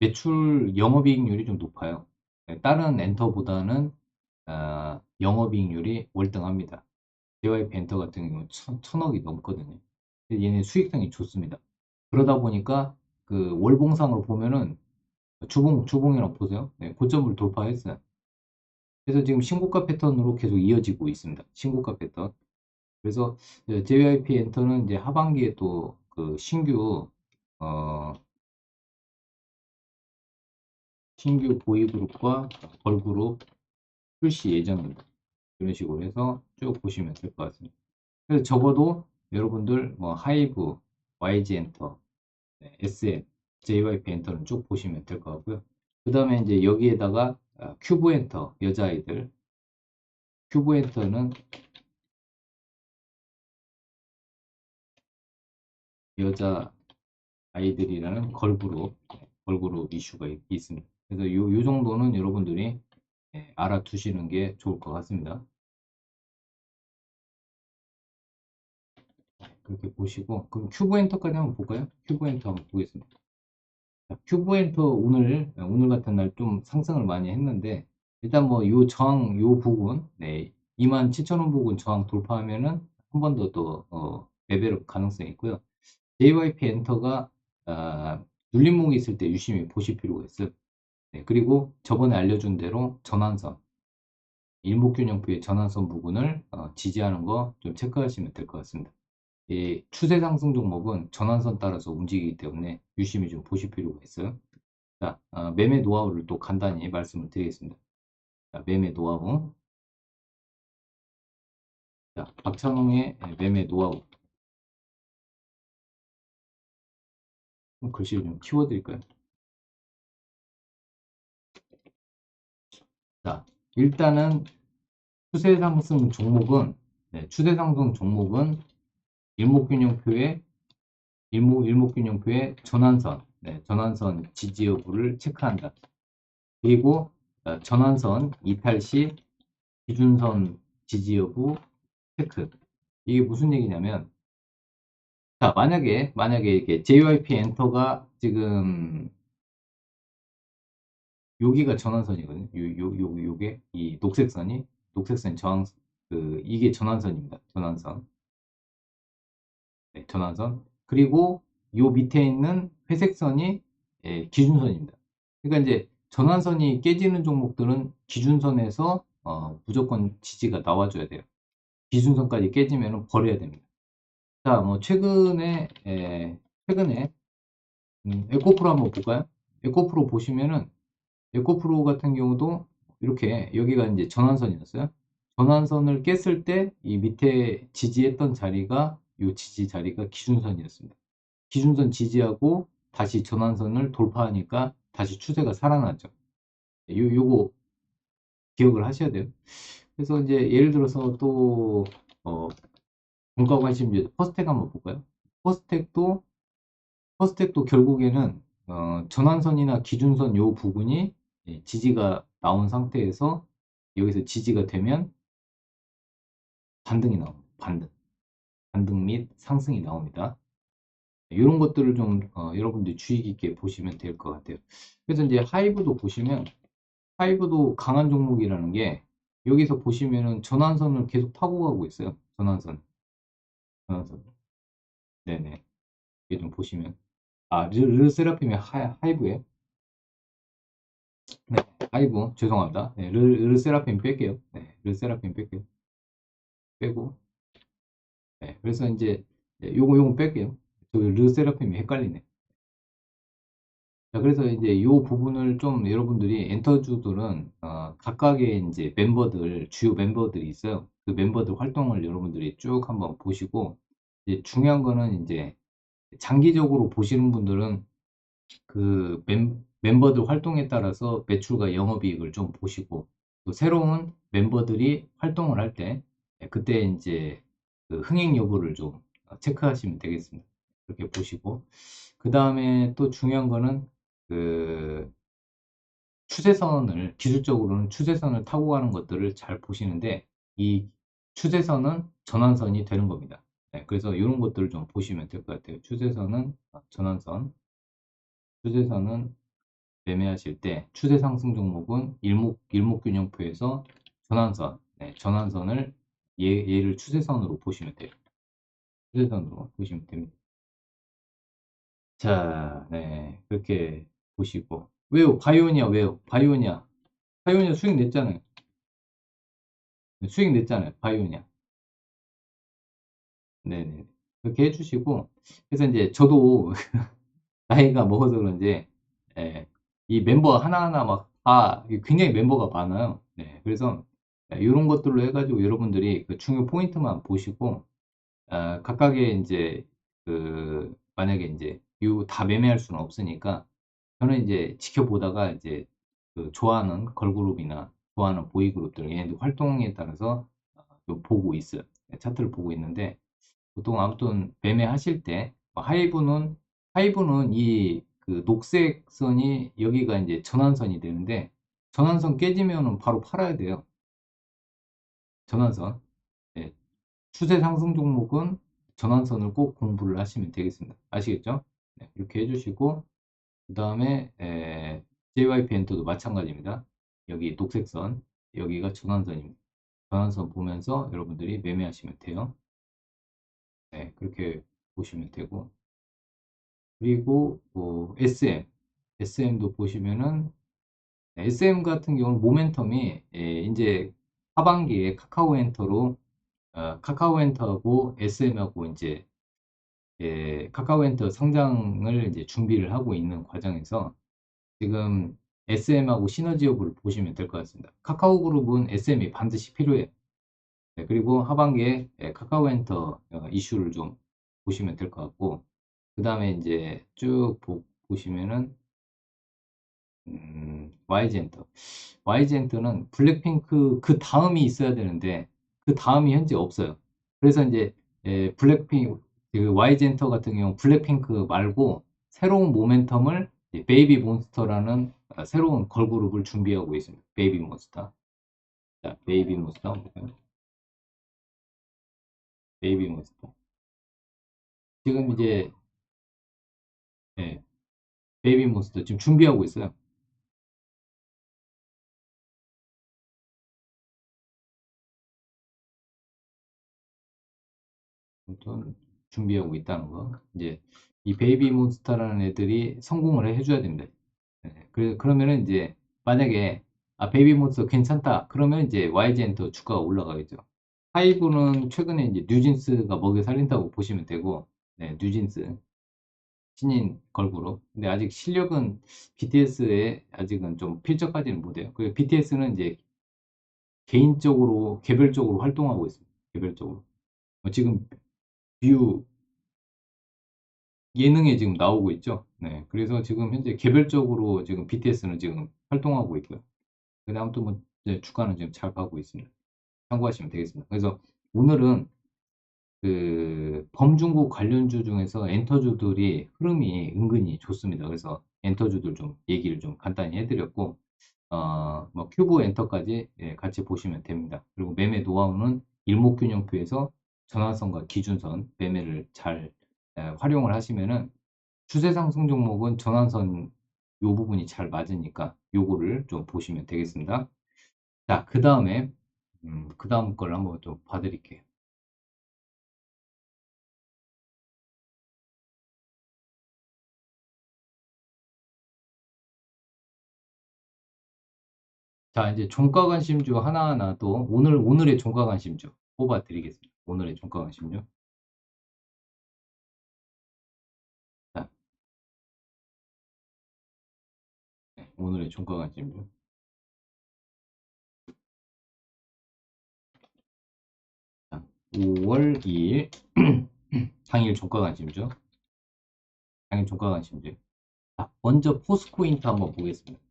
매출 영업이익률이 좀 높아요. 네, 다른 엔터보다는 영업이익률이 월등합니다. JYP 엔터 같은 경우는 천억이 넘거든요. 근데 얘네 수익성이 좋습니다. 그러다 보니까 그 월봉상으로 보면은 주봉이랑 보세요. 네, 고점을 돌파했어요. 그래서 지금 신고가 패턴으로 계속 이어지고 있습니다. 신고가 패턴. 그래서 JYP 엔터는 이제 하반기에 또 그 어, 신규 보이그룹과 걸그룹 출시 예정입니다. 이런 식으로 해서 쭉 보시면 될 것 같습니다. 그래서 적어도 여러분들 뭐 하이브, YG 엔터, SM, JYP 엔터는 쭉 보시면 될 것 같고요. 그 다음에 이제 여기에다가 큐브 엔터, 여자아이들, 큐브 엔터는 여자 아이들이라는 걸그룹 이슈가 있습니다. 그래서 요 정도는 여러분들이 알아두시는 게 좋을 것 같습니다. 그렇게 보시고, 그럼 큐브 엔터까지 한번 볼까요? 큐브 엔터 한번 보겠습니다. 큐브 엔터 오늘 같은 날 좀 상승을 많이 했는데, 일단 뭐 요 저항, 요 부분, 네, 27,000원 부분 저항 돌파하면은 한 번 더 레벨업 가능성이 있고요. JYP 엔터가 눌림목이 있을 때 유심히 보실 필요가 있어요. 네, 그리고 저번에 알려준 대로 전환선, 일목균형표의 전환선 부분을 지지하는 거 좀 체크하시면 될 것 같습니다. 이 추세 상승 종목은 전환선 따라서 움직이기 때문에 유심히 좀 보실 필요가 있어요. 자, 매매 노하우를 또 간단히 말씀을 드리겠습니다. 자, 매매 노하우. 자, 박찬홍의 매매 노하우. 글씨를 좀 키워드릴까요? 자, 일단은 추세 상승 종목은, 추세 상승 종목은 일목균형표의 일목균형표의 전환선, 전환선 지지 여부를 체크한다. 그리고 전환선 이탈 시 기준선 지지 여부 체크. 이게 무슨 얘기냐면, 자, 만약에 이게 JYP 엔터가 지금 여기가 전환선이거든요. 요게 이 녹색선 저항, 이게 전환선입니다. 전환선. 네, 전환선. 그리고 요 밑에 있는 회색선이 기준선입니다. 그러니까 이제 전환선이 깨지는 종목들은 기준선에서 무조건 지지가 나와줘야 돼요. 기준선까지 깨지면 버려야 됩니다. 자, 뭐 최근에 에코프로 한번 볼까요? 에코프로 보시면은 에코프로 같은 경우도 이렇게 여기가 이제 전환선이었어요. 전환선을 깼을 때 이 밑에 지지했던 자리가 이 지지 자리가 기준선이었습니다. 기준선 지지하고 다시 전환선을 돌파하니까 다시 추세가 살아나죠. 요거 기억을 하셔야 돼요. 그래서 이제 예를 들어서 또 공과 관심주 퍼스텍 한번 볼까요? 퍼스텍도 퍼스텍도 결국에는 전환선이나 기준선 요 부분이 지지가 나온 상태에서 여기서 지지가 되면 반등이 나옵니다. 반등 및 상승이 나옵니다. 이런 것들을 좀 여러분들이 주의 깊게 보시면 될 것 같아요. 그래서 이제 하이브도 보시면 하이브도 강한 종목이라는 게 여기서 보시면은 전환선을 계속 타고 가고 있어요. 전환선. 네네. 이게 좀 보시면 르세라핌의 하이브에 네, 아이고, 죄송합니다. 네, 르세라핌 뺄게요. 네, 르세라핌 뺄게요. 빼고. 네, 그래서 이제, 네, 요거 뺄게요. 저 르세라핌이 헷갈리네. 자, 그래서 이제 요 부분을 좀 여러분들이 엔터주들은, 각각의 이제 멤버들, 주요 멤버들이 있어요. 그 멤버들 활동을 여러분들이 쭉 한번 보시고, 이제 중요한 거는 이제 장기적으로 보시는 분들은 그 멤버들 활동에 따라서 매출과 영업이익을 좀 보시고 또 새로운 멤버들이 활동을 할 때 그때 이제 그 흥행 여부를 좀 체크하시면 되겠습니다. 그렇게 보시고 그 다음에 또 중요한 거는 그 추세선을 기술적으로는 추세선을 타고 가는 것들을 잘 보시는데 이 추세선은 전환선이 되는 겁니다. 네, 그래서 이런 것들을 좀 보시면 될 것 같아요. 추세선은 전환선, 추세선은 매매하실 때 추세 상승 종목은 일목균형표에서 전환선, 네, 전환선을 얘를 추세선으로 보시면 돼요. 추세선으로 보시면 됩니다. 자, 네, 그렇게 보시고 왜요? 바이오니아 왜요? 바이오니아 수익 냈잖아요. 네, 수익 냈잖아요. 바이오니아. 네네. 그렇게 해주시고 그래서 이제 저도 나이가 먹어서 그런지 예, 이 멤버 하나하나 막 다 굉장히 멤버가 많아요. 네, 그래서 이런 것들로 해가지고 여러분들이 그 중요 포인트만 보시고 각각의 이제 그 만약에 이제 요 다 매매할 수는 없으니까 저는 이제 지켜보다가 이제 그 좋아하는 걸그룹이나 좋아하는 보이그룹들 얘네들 활동에 따라서 좀 보고 있어요. 네, 차트를 보고 있는데 보통 아무튼 매매하실 때 하이브는 이 그 녹색 선이 여기가 이제 전환선이 되는데 전환선 깨지면은 바로 팔아야 돼요. 전환선. 네. 추세 상승 종목은 전환선을 꼭 공부를 하시면 되겠습니다. 아시겠죠? 네, 이렇게 해주시고 그 다음에 JYP 엔터도 마찬가지입니다. 여기 녹색 선 여기가 전환선입니다. 전환선 보면서 여러분들이 매매하시면 돼요. 네, 그렇게 보시면 되고 그리고 뭐 SM도 보시면은 SM 같은 경우는 모멘텀이 이제 하반기에 카카오엔터하고 SM하고 이제 카카오엔터 상장을 이제 준비를 하고 있는 과정에서 지금 SM하고 시너지업을 보시면 될 것 같습니다. 카카오그룹은 SM이 반드시 필요해요. 네, 그리고 하반기에 카카오엔터 이슈를 좀 보시면 될 것 같고 그 다음에 이제 쭉 보시면은 YG엔터. YG엔터는 블랙핑크 그 다음이 있어야 되는데 그 다음이 현재 없어요. 그래서 이제 블랙핑크 그 YG엔터 같은 경우 블랙핑크 말고 새로운 모멘텀을 베이비 몬스터라는 새로운 걸그룹을 준비하고 있습니다. 베이비 몬스터. 자, 베이비 몬스터 볼까요? 베이비 몬스터. 지금 이제 예, 베이비 몬스터 지금 준비하고 있어요. 아무튼 준비하고 있다는 거. 이제 이 베이비 몬스터라는 애들이 성공을 해줘야 됩니다. 네, 그러면은 이제 만약에 베이비 몬스터 괜찮다. 그러면 이제 YG엔터 주가가 올라가겠죠. 하이브는 최근에 이제 뉴진스가 먹여 살린다고 보시면 되고, 네, 뉴진스 신인 걸그룹. 근데 아직 실력은 BTS에 아직은 좀 필적하지는 못해요. 그 BTS는 이제 개인적으로 개별적으로 활동하고 있습니다. 개별적으로. 지금 뷰 예능에 지금 나오고 있죠. 네. 그래서 지금 현재 개별적으로 지금 BTS는 지금 활동하고 있고요. 근데 아무튼 뭐 이제 주가는 지금 잘 가고 있습니다. 참고하시면 되겠습니다. 그래서 오늘은 그 범중국 관련주 중에서 엔터주들이 흐름이 은근히 좋습니다. 그래서 엔터주들 좀 얘기를 좀 간단히 해드렸고, 뭐 큐브 엔터까지 같이 보시면 됩니다. 그리고 매매 노하우는 일목균형표에서 전환선과 기준선 매매를 잘 활용을 하시면은 추세 상승 종목은 전환선 요 부분이 잘 맞으니까 요거를 좀 보시면 되겠습니다. 자, 그 다음에 그 다음 걸 한번 좀 봐드릴게요. 자, 이제 종가 관심주 하나하나 또 오늘의 종가 관심주 뽑아 드리겠습니다. 오늘의 종가 관심주. 자, 네, 오늘의 종가 관심주. 자, 5월 2일 당일 종가 관심주. 당일 종가 관심주. 자, 먼저 포스코 인터 한번 보겠습니다.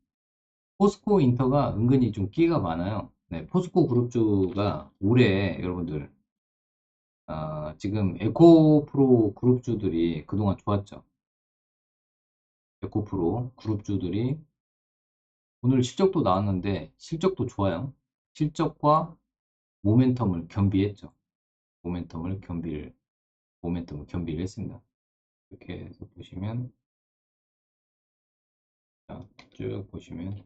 포스코 인터가 은근히 좀 끼가 많아요. 네, 포스코 그룹주가 올해 여러분들 지금 에코프로 그룹주들이 그동안 좋았죠. 에코프로 그룹주들이 오늘 실적도 나왔는데 실적도 좋아요. 실적과 모멘텀을 겸비했죠. 모멘텀을 겸비를 했습니다. 이렇게 해서 보시면, 자, 쭉 보시면,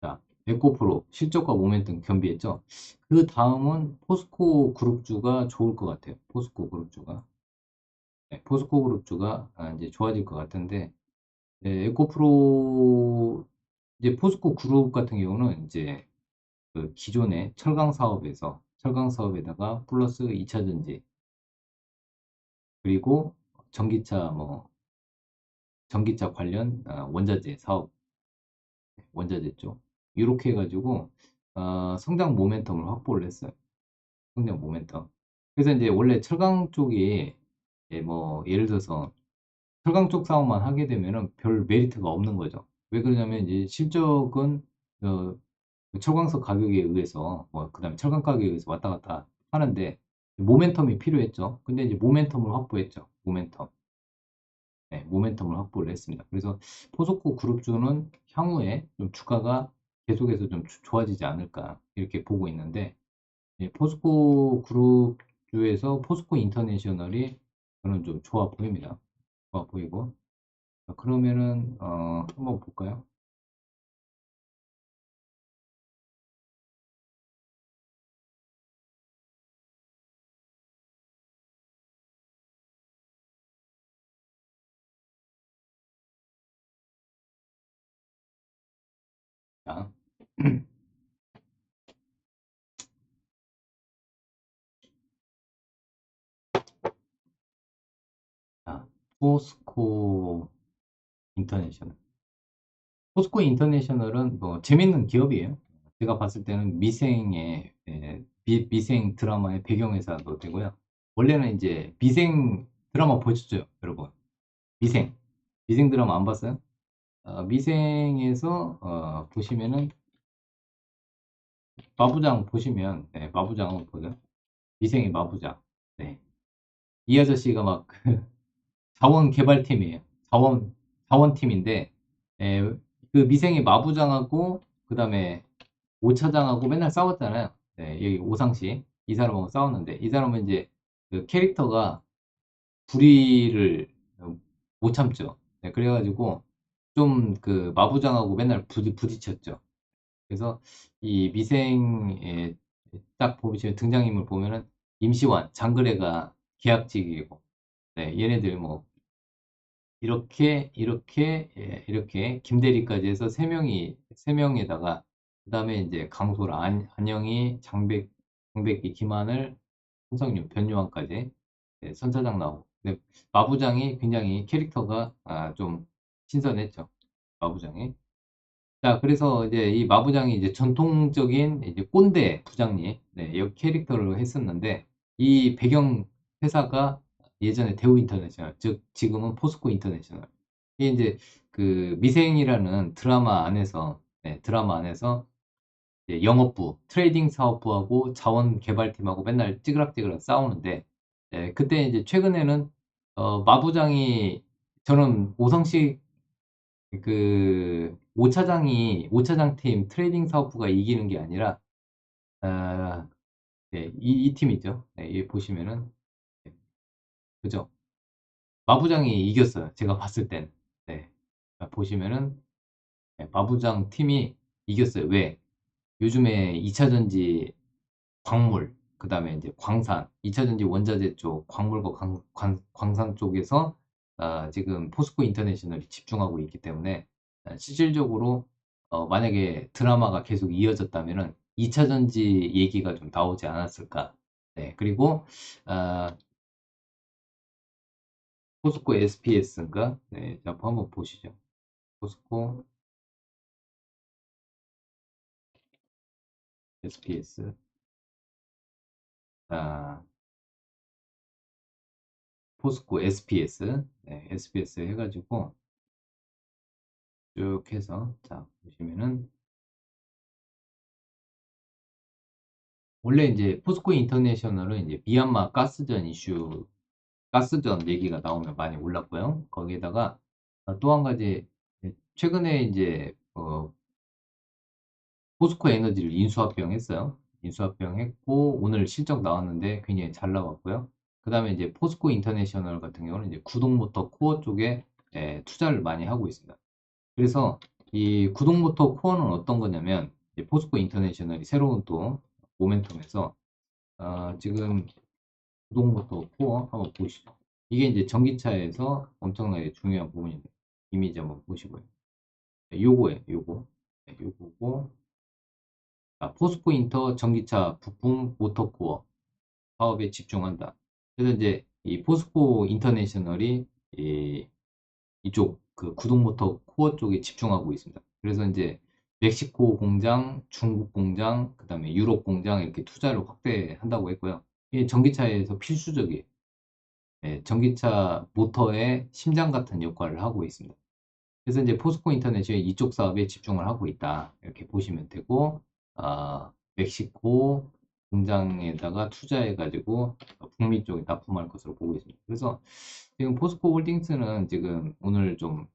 자, 에코프로 실적과 모멘텀 겸비했죠. 그 다음은 포스코 그룹주가 좋을 것 같아요. 포스코 그룹주가. 네, 포스코 그룹주가 이제 좋아질 것 같은데, 네, 에코프로, 이제 포스코 그룹 같은 경우는 이제 그 기존의 철강 사업에다가 플러스 2차 전지, 그리고 전기차 전기차 관련 원자재 사업, 원자재 쪽 이렇게 해가지고 성장 모멘텀을 확보를 했어요. 성장 모멘텀. 그래서 이제 원래 철강 쪽이 예를 들어서 철강 쪽 사업만 하게 되면은 별 메리트가 없는 거죠. 왜 그러냐면 이제 실적은 어, 철강석 가격에 의해서 그다음에 철강 가격에 의해서 왔다 갔다 하는데 모멘텀이 필요했죠. 근데 이제 모멘텀을 확보했죠. 모멘텀. 네, 모멘텀을 확보를 했습니다. 그래서 포스코 그룹주는 향후에 좀 주가가 계속해서 좀 좋아지지 않을까 이렇게 보고 있는데 포스코 그룹주에서 포스코 인터내셔널이 저는 좀 좋아 보입니다. 좋아 보이고 자, 그러면은 한번 볼까요? 자, 자, 포스코 인터내셔널. 포스코 인터내셔널은 뭐 재밌는 기업이에요. 제가 봤을 때는 미생 드라마의 배경회사도 되고요. 원래는 이제 미생 드라마 보셨죠, 여러분? 미생. 미생 드라마 안 봤어요? 미생에서 보시면은 마부장 보시면 마부장은 보죠. 미생의 마부장. 네. 이 아저씨가 막 자원 개발팀이에요. 자원팀인데 에, 그 미생의 마부장하고 그다음에 오차장하고 맨날 싸웠잖아요. 네, 여기 오상씨 이 사람하고 싸웠는데 이 사람은 이제 그 캐릭터가 불의를 못 참죠. 네, 그래가지고 좀 그 마부장하고 맨날 부딪혔죠. 그래서 이 미생에 딱 보시면 등장인물 보면은 임시완, 장그래가 계약직이고, 네, 얘네들 뭐 이렇게 김대리까지 해서 세 명에다가 그다음에 이제 강소라, 안영이, 장백기, 김하늘, 홍성윤, 변요한까지 선차장 나오고. 근데 마부장이 굉장히 캐릭터가 좀 신선했죠. 마부장이. 자, 그래서 이제 이 마부장이 이제 전통적인 이제 꼰대 부장님, 네, 이 캐릭터를 했었는데, 이 배경 회사가 예전에 대우 인터내셔널, 즉, 지금은 포스코 인터내셔널. 이게 이제 그 미생이라는 드라마 안에서 이제 영업부, 트레이딩 사업부하고 자원 개발팀하고 맨날 찌그락찌그락 싸우는데, 그때 이제 최근에는, 마부장이, 저는 오성식 오차장 팀 트레이딩 사업부가 이기는 게 아니라, 아, 네, 이 팀이죠. 네, 여기 보시면은, 네, 그죠? 마부장이 이겼어요. 제가 봤을 땐. 네. 보시면은, 마부장 팀이 이겼어요. 왜? 요즘에 2차전지 광물, 그 다음에 이제 광산, 2차전지 원자재 쪽, 광물과 광산 쪽에서 지금 포스코 인터내셔널이 집중하고 있기 때문에 실질적으로 만약에 드라마가 계속 이어졌다면은 2차 전지 얘기가 좀 나오지 않았을까. 네, 그리고 아, 포스코 SPS인가? 네, 자, 한번 보시죠. 포스코 SPS. 자, 포스코 SPS. 네, SPS 해가지고 쭉 해서 자, 보시면은 원래 이제 포스코 인터내셔널은 이제 미얀마 가스전 이슈, 가스전 얘기가 나오면 많이 올랐고요. 거기에다가 또 한 가지 최근에 이제 포스코 에너지를 인수합병 했어요. 인수합병 했고 오늘 실적 나왔는데 굉장히 잘 나왔고요. 그 다음에 이제 포스코 인터내셔널 같은 경우는 이제 구동모터 코어 쪽에 투자를 많이 하고 있습니다. 그래서 이 구동모터 코어는 어떤 거냐면 포스코 인터내셔널이 새로운 또 모멘텀에서 지금 구동모터 코어 한번 보시죠. 이게 이제 전기차에서 엄청나게 중요한 부분인데 이미지 한번 보시고요. 요거예요, 요거. 요거고 포스코 인터 전기차 부품 모터코어 사업에 집중한다. 그래서 이제 이 포스코 인터내셔널이 이쪽 그 구동 모터 코어 쪽에 집중하고 있습니다. 그래서 이제 멕시코 공장, 중국 공장, 그다음에 유럽 공장 이렇게 투자를 확대한다고 했고요. 이 전기차에서 필수적이에요. 예, 전기차 모터의 심장 같은 역할을 하고 있습니다. 그래서 이제 포스코 인터넷이 이쪽 사업에 집중을 하고 있다. 이렇게 보시면 되고, 멕시코 공장에다가 투자해가지고 북미 쪽에 납품할 것으로 보고 있습니다. 그래서 지금 포스코 홀딩스는 지금 오늘 좀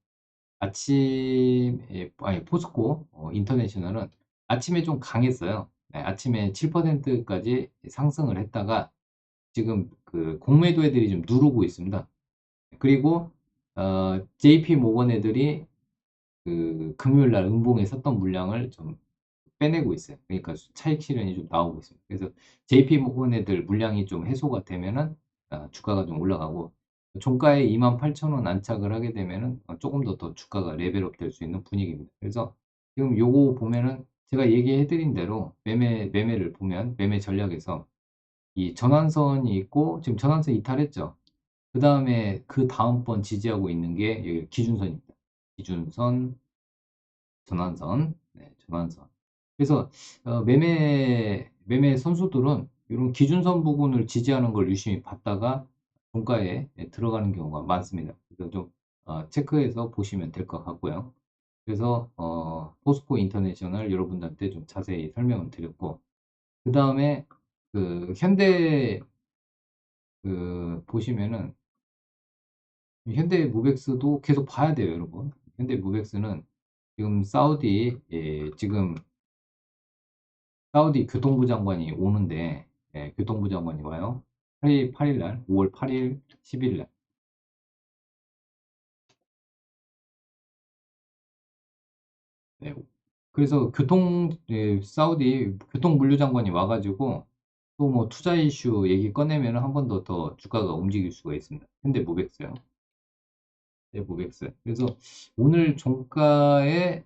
아침에, 아니, 포스코 인터내셔널은 아침에 좀 강했어요. 네, 아침에 7%까지 상승을 했다가 지금 그 공매도 애들이 좀 누르고 있습니다. 그리고 JP 모건 애들이 그 금요일 날 음봉에 섰던 물량을 좀 빼내고 있어요. 그러니까 차익 실현이 좀 나오고 있습니다. 그래서 JP 모건 애들 물량이 좀 해소가 되면은 주가가 좀 올라가고 종가에 28,000원 안착을 하게 되면은 조금 더 주가가 레벨업 될 수 있는 분위기입니다. 그래서 지금 요거 보면은 제가 얘기해 드린 대로 매매를 보면 매매 전략에서 이 전환선이 있고 지금 전환선 이탈했죠. 그 다음에 그 다음번 지지하고 있는 게 여기 기준선입니다. 기준선, 전환선, 네, 전환선. 그래서 매매 선수들은 이런 기준선 부분을 지지하는 걸 유심히 봤다가 종가에 들어가는 경우가 많습니다. 그래서 좀 체크해서 보시면 될 것 같고요. 그래서 포스코 인터내셔널 여러분들한테 좀 자세히 설명을 드렸고 그 다음에 그 현대 보시면은 현대 무벡스도 계속 봐야 돼요, 여러분. 현대 무벡스는 지금 지금 사우디 교통부 장관이 오는데, 교통부 장관이 와요. 8일 날, 5월 8일, 10일 날. 네. 그래서 사우디 교통물류 장관이 와가지고 또 뭐 투자 이슈 얘기 꺼내면 한 번 더 주가가 움직일 수가 있습니다. 현대 무벡스요. 네, 무벡스. 그래서 오늘 종가에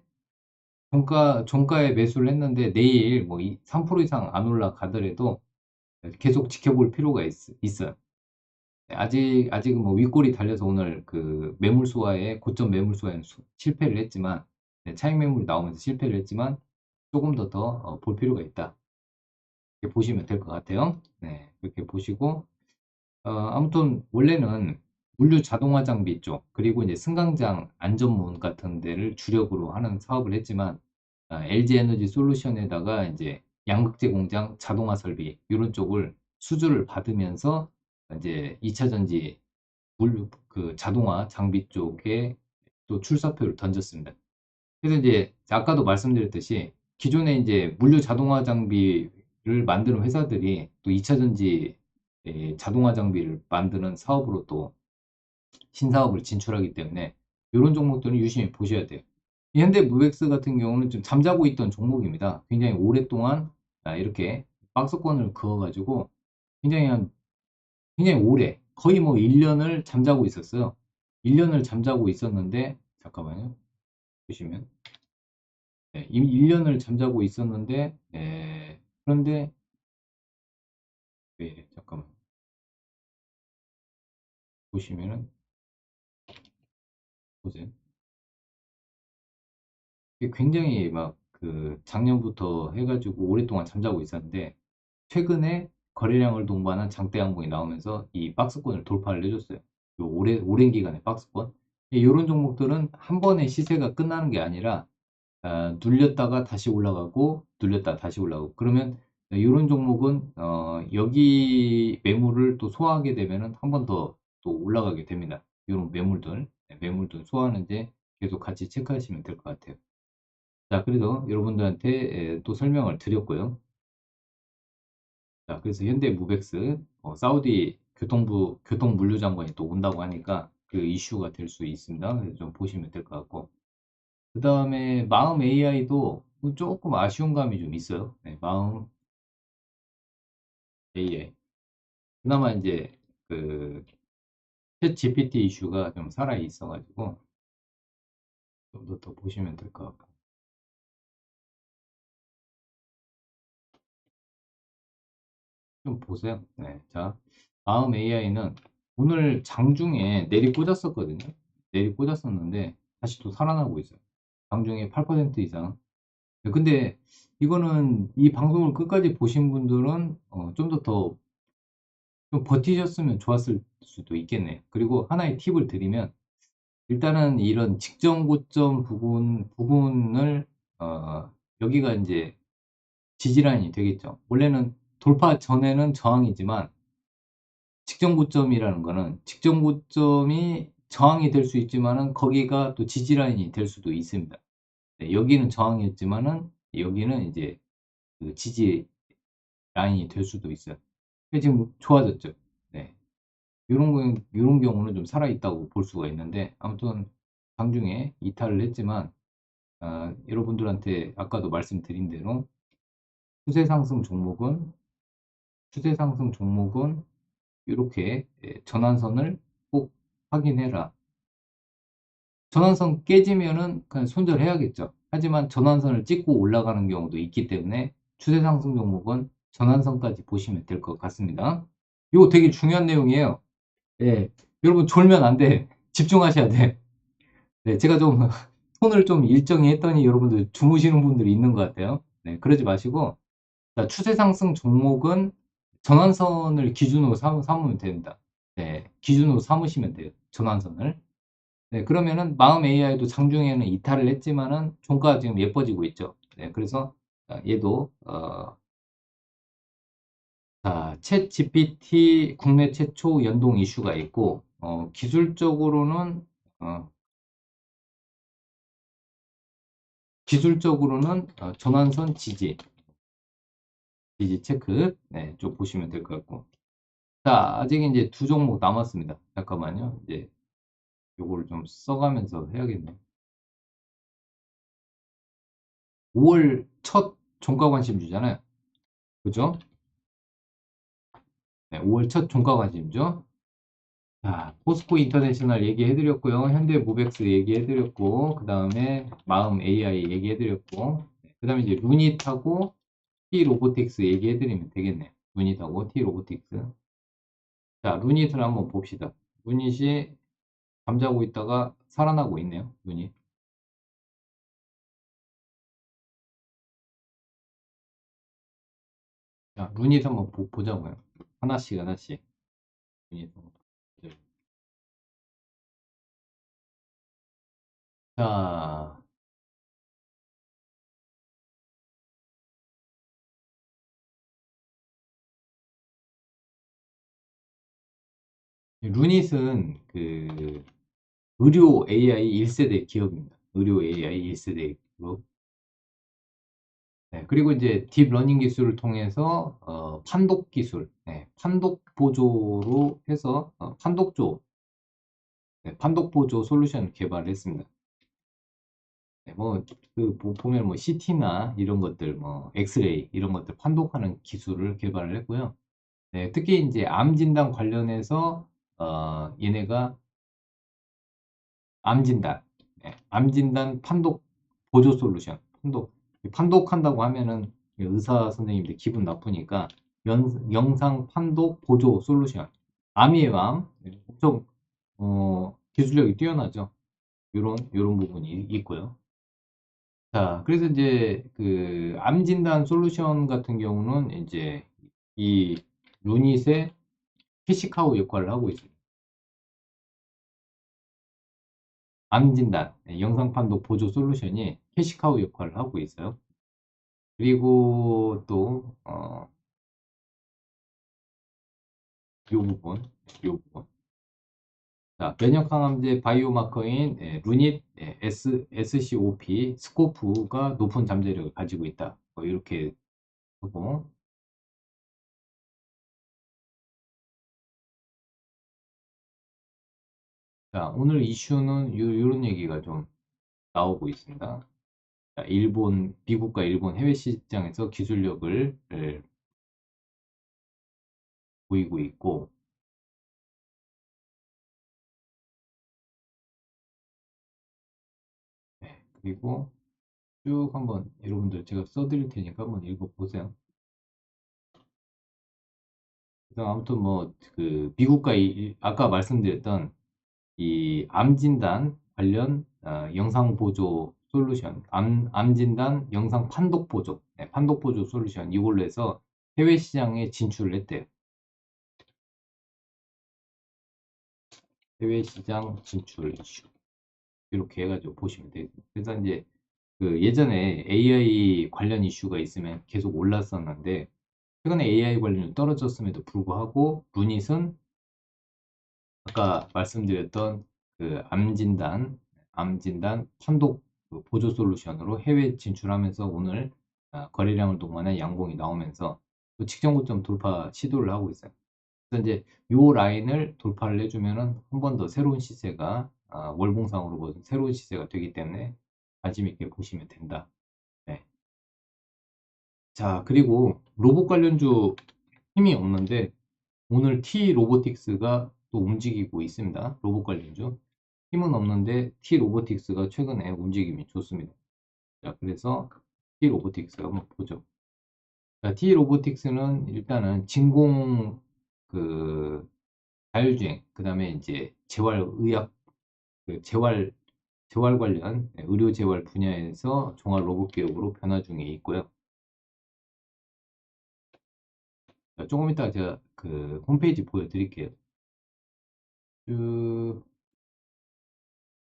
매수를 했는데 내일 뭐 3% 이상 안 올라가더라도 계속 지켜볼 필요가 어요 아직은 뭐 윗골이 달려서 오늘 그 고점 매물 수화에 실패를 했지만, 차익 매물이 나오면서 실패를 했지만, 조금 더 볼 필요가 있다. 이렇게 보시면 될 것 같아요. 네, 이렇게 보시고, 아무튼 원래는 물류 자동화 장비 쪽 그리고 이제 승강장 안전문 같은 데를 주력으로 하는 사업을 했지만 LG 에너지 솔루션에다가 이제 양극재 공장 자동화 설비 이런 쪽을 수주를 받으면서 이제 2차 전지 물류 그 자동화 장비 쪽에 또 출사표를 던졌습니다. 그래서 이제 아까도 말씀드렸듯이 기존에 이제 물류 자동화 장비를 만드는 회사들이 또 2차 전지 자동화 장비를 만드는 사업으로 또 신사업을 진출하기 때문에 이런 종목들은 유심히 보셔야 돼요. 현대 무벡스 같은 경우는 좀 잠자고 있던 종목입니다. 굉장히 오랫동안 이렇게 박스권을 그어가지고 굉장히 굉장히 오래 거의 뭐 1년을 잠자고 있었어요. 1년을 잠자고 있었는데 잠깐만요. 보시면 이미 1년을 잠자고 있었는데, 그런데, 왜 이래, 잠깐만. 보시면은, 보세요. 이게 굉장히 막, 작년부터 해가지고 오랫동안 잠자고 있었는데, 최근에 거래량을 동반한 장대 항공이 나오면서 이 박스권을 돌파를 해줬어요. 요 오랜 기간의 박스권. 이런 종목들은 한 번에 시세가 끝나는 게 아니라 눌렸다가 다시 올라가고 눌렸다가 다시 올라가고 그러면 이런 종목은 여기 매물을 또 소화하게 되면은 한 번 더 또 올라가게 됩니다. 이런 매물들 소화하는지 계속 같이 체크하시면 될 것 같아요. 자, 그래서 여러분들한테 또 설명을 드렸고요. 자, 그래서 현대무벡스 사우디 교통물류장관이 또 온다고 하니까 그 이슈가 될 수 있습니다. 그래서 좀 보시면 될 것 같고 그 다음에 마음 AI도 조금 아쉬운 감이 좀 있어요. 네, 마음 AI. 그나마 이제 챗 GPT 이슈가 좀 살아 있어가지고 좀 더 보시면 될 것 같고 좀 보세요. 네, 자, 마음 AI는 오늘 장중에 내리 꽂았었거든요. 내리 꽂았었는데 다시 또 살아나고 있어요. 장중에 8% 이상. 네, 근데 이거는 이 방송을 끝까지 보신 분들은 좀 더 좀 버티셨으면 좋았을 수도 있겠네요. 그리고 하나의 팁을 드리면 일단은 이런 직전 고점 부분을 여기가 이제 지지라인이 되겠죠. 원래는 돌파 전에는 저항이지만 직전 고점이라는 거는 직전 고점이 저항이 될 수 있지만은 거기가 또 지지라인이 될 수도 있습니다. 네, 여기는 저항이었지만은 여기는 이제 그 지지 라인이 될 수도 있어요. 근데 지금 좋아졌죠. 네. 이런 경우는 좀 살아있다고 볼 수가 있는데, 아무튼 장중에 이탈을 했지만, 여러분들한테 아까도 말씀드린 대로 추세 상승 종목은, 추세 상승 종목은 이렇게 전환선을 꼭 확인해라. 전환선 깨지면은 그냥 손절해야겠죠. 하지만 전환선을 찍고 올라가는 경우도 있기 때문에 추세 상승 종목은 전환선까지 보시면 될 것 같습니다. 이거 되게 중요한 내용이에요. 예. 여러분 졸면 안 돼. 집중하셔야 돼. 네, 제가 좀 손을 좀 일정히 했더니 여러분들 주무시는 분들이 있는 것 같아요. 네, 그러지 마시고 자, 추세 상승 종목은 전환선을 기준으로 삼으면 됩니다. 네, 기준으로 삼으시면 돼요. 전환선을. 네, 그러면은 마음 AI도 장중에는 이탈을 했지만은 종가가 지금 예뻐지고 있죠. 네, 그래서 얘도 챗 GPT 국내 최초 연동 이슈가 있고 어, 기술적으로는 전환선 지지 체크 네, 좀 보시면 될 것 같고 자 아직 이제 두 종목 남았습니다. 잠깐만요. 이제 요거를 좀 써가면서 해야겠네. 5월 첫 종가 관심주잖아요. 그죠? 네, 5월 첫 종가 관심주. 자, 포스코 인터내셔널 얘기해드렸고요. 현대모백스 얘기해드렸고, 그 다음에 마음 AI 얘기해드렸고, 그 다음에 이제 루닛하고 T 로보틱스 얘기해드리면 되겠네요. 루닛하고 T 로보틱스. 자, 루닛을 한번 봅시다. 루닛이 잠자고 있다가 살아나고 있네요. 루닛. 자, 루닛 한번 보자고요. 하나씩 하나씩. 루닛 한번 보자. 자, 루닛은 의료 AI 1세대 기업입니다. 의료 AI 1세대 기업. 네, 그리고 이제 딥러닝 기술을 통해서 판독 기술, 네, 판독 보조로 해서 네, 판독 보조 솔루션을 개발했습니다. 네, 보면 뭐 CT나 이런 것들, 뭐 엑스레이 이런 것들 판독하는 기술을 개발을 했고요. 네, 특히 이제 암 진단 관련해서 얘네가 암 진단, 네, 암 진단 판독 보조 솔루션, 판독한다고 하면은 의사 선생님들 기분 나쁘니까 영상 판독 보조 솔루션. 암이에요, 암. 엄청, 기술력이 뛰어나죠. 요런 부분이 있고요. 자, 그래서 이제 그 암 진단 솔루션 같은 경우는 이제 이 루닛의 캐시카우 역할을 하고 있습니다. 암 진단, 영상 판독 보조 솔루션이 캐시카우 역할을 하고 있어요. 그리고 또, 요 부분. 자, 면역항암제 바이오마커인 루닛 SCOP, 스코프가 높은 잠재력을 가지고 있다. 이렇게 하고, 자, 오늘 이슈는 요런 얘기가 좀 나오고 있습니다. 자, 미국과 일본 해외 시장에서 기술력을 보이고 있고, 네, 그리고 쭉 한번 여러분들 제가 써드릴 테니까 한번 읽어보세요. 그래서 아무튼 뭐, 그, 미국과 아까 말씀드렸던 이 암 진단 관련 영상 보조 솔루션, 암 진단 영상 판독 보조, 판독 보조 솔루션 이걸로 해서 해외 시장에 진출을 했대요. 해외 시장 진출 이슈. 이렇게 해가지고 보시면 되겠습니다. 그래서 이제 그 예전에 AI 관련 이슈가 있으면 계속 올랐었는데 최근에 AI 관련이 떨어졌음에도 불구하고 루닛은 아까 말씀드렸던 그 암진단 판독 그 보조 솔루션으로 해외 진출하면서 오늘 거래량을 동반한 양봉이 나오면서 또 직전 고점 돌파 시도를 하고 있어요. 그래서 이제 요 라인을 돌파를 해주면은 한 번 더 새로운 시세가 월봉상으로 보면 새로운 시세가 되기 때문에 관심 있게 보시면 된다. 네. 자, 그리고 로봇 관련주 힘이 없는데 오늘 T 로보틱스가 또 움직이고 있습니다. 로봇 관련주. 힘은 없는데 T 로보틱스가 최근에 움직임이 좋습니다. 자, 그래서 T 로보틱스 한번 보죠. 자, T 로보틱스는 일단은 진공 그 자율주행, 그 다음에 이제 재활의학, 그 재활 관련 의료 재활 분야에서 종합 로봇 기업으로 변화 중에 있고요. 자, 조금 이따가 제가 그 홈페이지 보여드릴게요. 쭉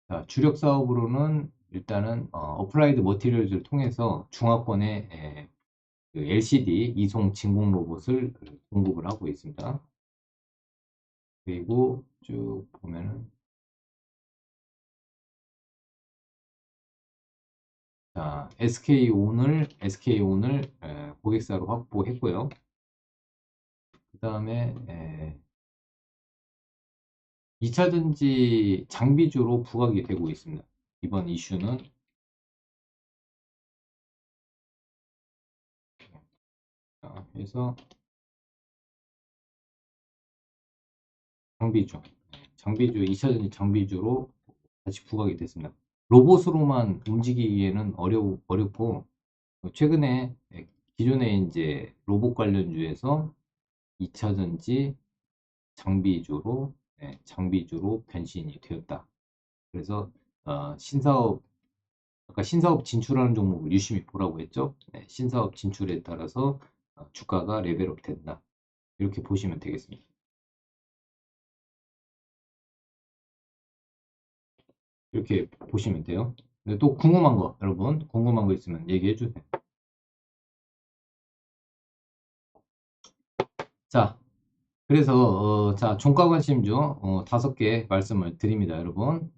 자, 주력 사업으로는 일단은 어플라이드 머티리얼즈를 통해서 중화권에 그 LCD 이송 진공 로봇을 공급을 하고 있습니다. 그리고 쭉 보면은 자, SK온을 고객사로 확보했고요. 그 다음에 2차전지 장비주로 부각이 되고 있습니다. 이번 이슈는 그래서 장비주 2차전지 장비주로 다시 부각이 됐습니다. 로봇으로만 움직이기에는 어렵고 최근에 기존에 이제 로봇 관련주에서 2차전지 장비주로 변신이 되었다. 그래서 신사업 아까 신사업 진출하는 종목을 유심히 보라고 했죠. 신사업 진출에 따라서 주가가 레벨업 된다. 이렇게 보시면 되겠습니다. 이렇게 보시면 돼요. 또 궁금한 거 여러분 궁금한 거 있으면 얘기해 주세요. 자, 그래서 자 종가 관심주 5개 말씀을 드립니다, 여러분.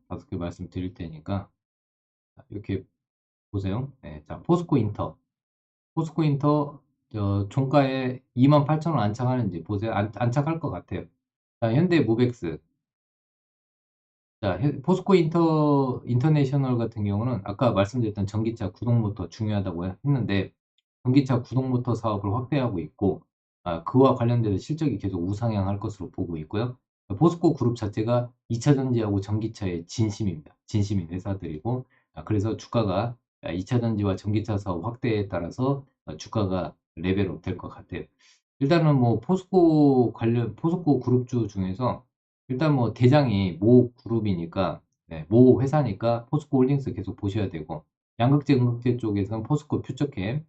5개 말씀 드릴 테니까 이렇게 보세요. 자, 포스코 인터 종가에 28,000원 안착하는지 보세요. 안착할 것 같아요. 자, 현대모백스. 자, 포스코 인터내셔널 같은 경우는 아까 말씀드렸던 전기차 구동모터 중요하다고 했는데 전기차 구동모터 사업을 확대하고 있고 그와 관련돼서 실적이 계속 우상향할 것으로 보고 있고요. 포스코 그룹 자체가 2차 전지하고 전기차의 진심입니다. 진심인 회사들이고 그래서 주가가 2차 전지와 전기차 사업 확대에 따라서 주가가 레벨업 될 것 같아요. 일단은 뭐 포스코 그룹주 중에서 일단 뭐 대장이 모 그룹이니까, 모 회사니까 포스코 홀딩스 계속 보셔야 되고, 양극재, 음극재 쪽에서는 포스코 퓨처캠,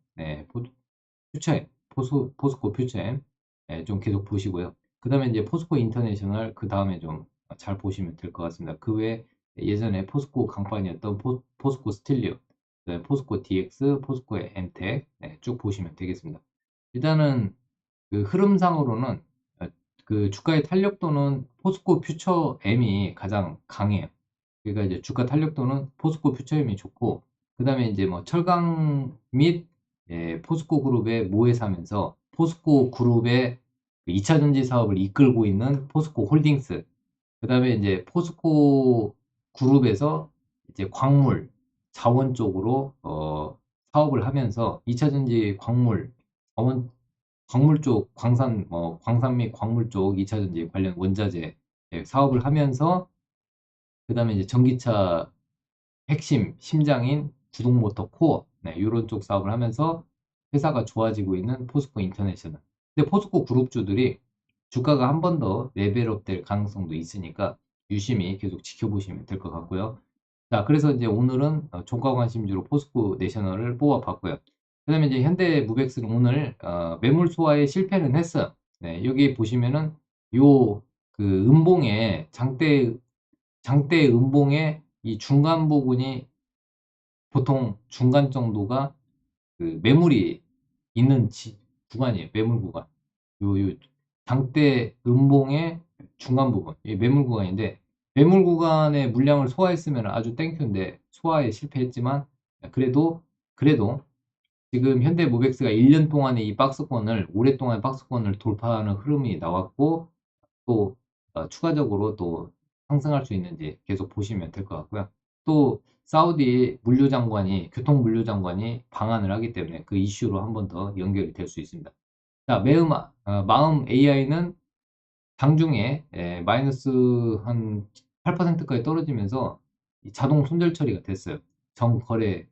퓨처엠, 포스코 퓨처엠, 좀 계속 보시고요. 그 다음에 이제 포스코 인터내셔널, 그 다음에 좀 잘 보시면 될 것 같습니다. 그 외에 예전에 포스코 강판이었던 포스코 스틸리오, 포스코 DX, 포스코의 엠텍, 쭉 보시면 되겠습니다. 일단은 그 흐름상으로는 그 주가의 탄력도는 포스코 퓨처 M이 가장 강해요. 그러니까 이제 주가 탄력도는 포스코 퓨처 M이 좋고, 그 다음에 이제 뭐 철강 및 포스코 그룹의 모회사면서 포스코 그룹의 2차 전지 사업을 이끌고 있는 포스코 홀딩스, 그 다음에 이제 포스코 그룹에서 이제 광물, 자원 쪽으로 사업을 하면서 2차 전지 광물 쪽, 광산 및 광물 쪽 2차 전지 관련 원자재 사업을 하면서, 그 다음에 이제 전기차 핵심 심장인 구동 모터 코어, 이런 쪽 사업을 하면서 회사가 좋아지고 있는 포스코 인터내셔널. 근데 포스코 그룹주들이 주가가 한 번 더 레벨업 될 가능성도 있으니까 유심히 계속 지켜보시면 될 것 같고요. 자, 그래서 이제 오늘은 종가 관심주로 포스코 내셔널을 뽑아봤고요. 그 다음에 이제 현대 무벡스는 오늘 매물 소화에 실패는 했어요. 여기 보시면은 요 그 음봉의 장대 음봉의 이 중간 부분이, 보통 중간 정도가 그 매물이 있는 구간이에요. 매물 구간. 요 장대 음봉의 중간 부분, 이 매물 구간인데, 매물 구간의 물량을 소화했으면 아주 땡큐인데 소화에 실패했지만, 그래도 지금 현대 모백스가 1년 동안에 이 박스권을, 오랫동안 박스권을 돌파하는 흐름이 나왔고, 또 추가적으로 또 상승할 수 있는지 계속 보시면 될 것 같고요. 또 사우디 물류장관이, 교통 물류장관이 방한을 하기 때문에 그 이슈로 한 번 더 연결이 될 수 있습니다. 자, 마음 AI는 장중에 마이너스 한 8%까지 떨어지면서 자동 손절 처리가 됐어요. 정거래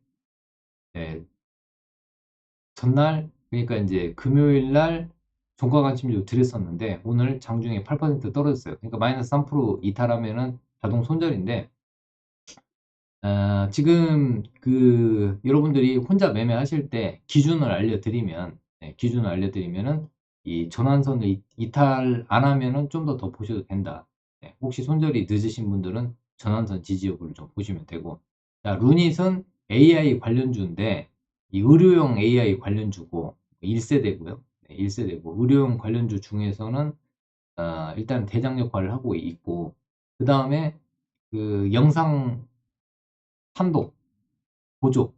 전날, 그러니까 이제 금요일 날 종가 관심주 드렸었는데 오늘 장중에 8% 떨어졌어요. 그러니까 마이너스 3% 이탈하면은 자동 손절인데, 지금 그 여러분들이 혼자 매매하실 때 기준을 알려드리면은 이 전환선을 이탈 안 하면은 좀 더 보셔도 된다. 혹시 손절이 늦으신 분들은 전환선 지지 여부를 좀 보시면 되고, 자, 루닛은 AI 관련주인데 이 의료용 AI 관련주고 1세대고요. 1세대고 의료용 관련주 중에서는 일단 대장 역할을 하고 있고, 그 다음에 그 영상 판독, 보조,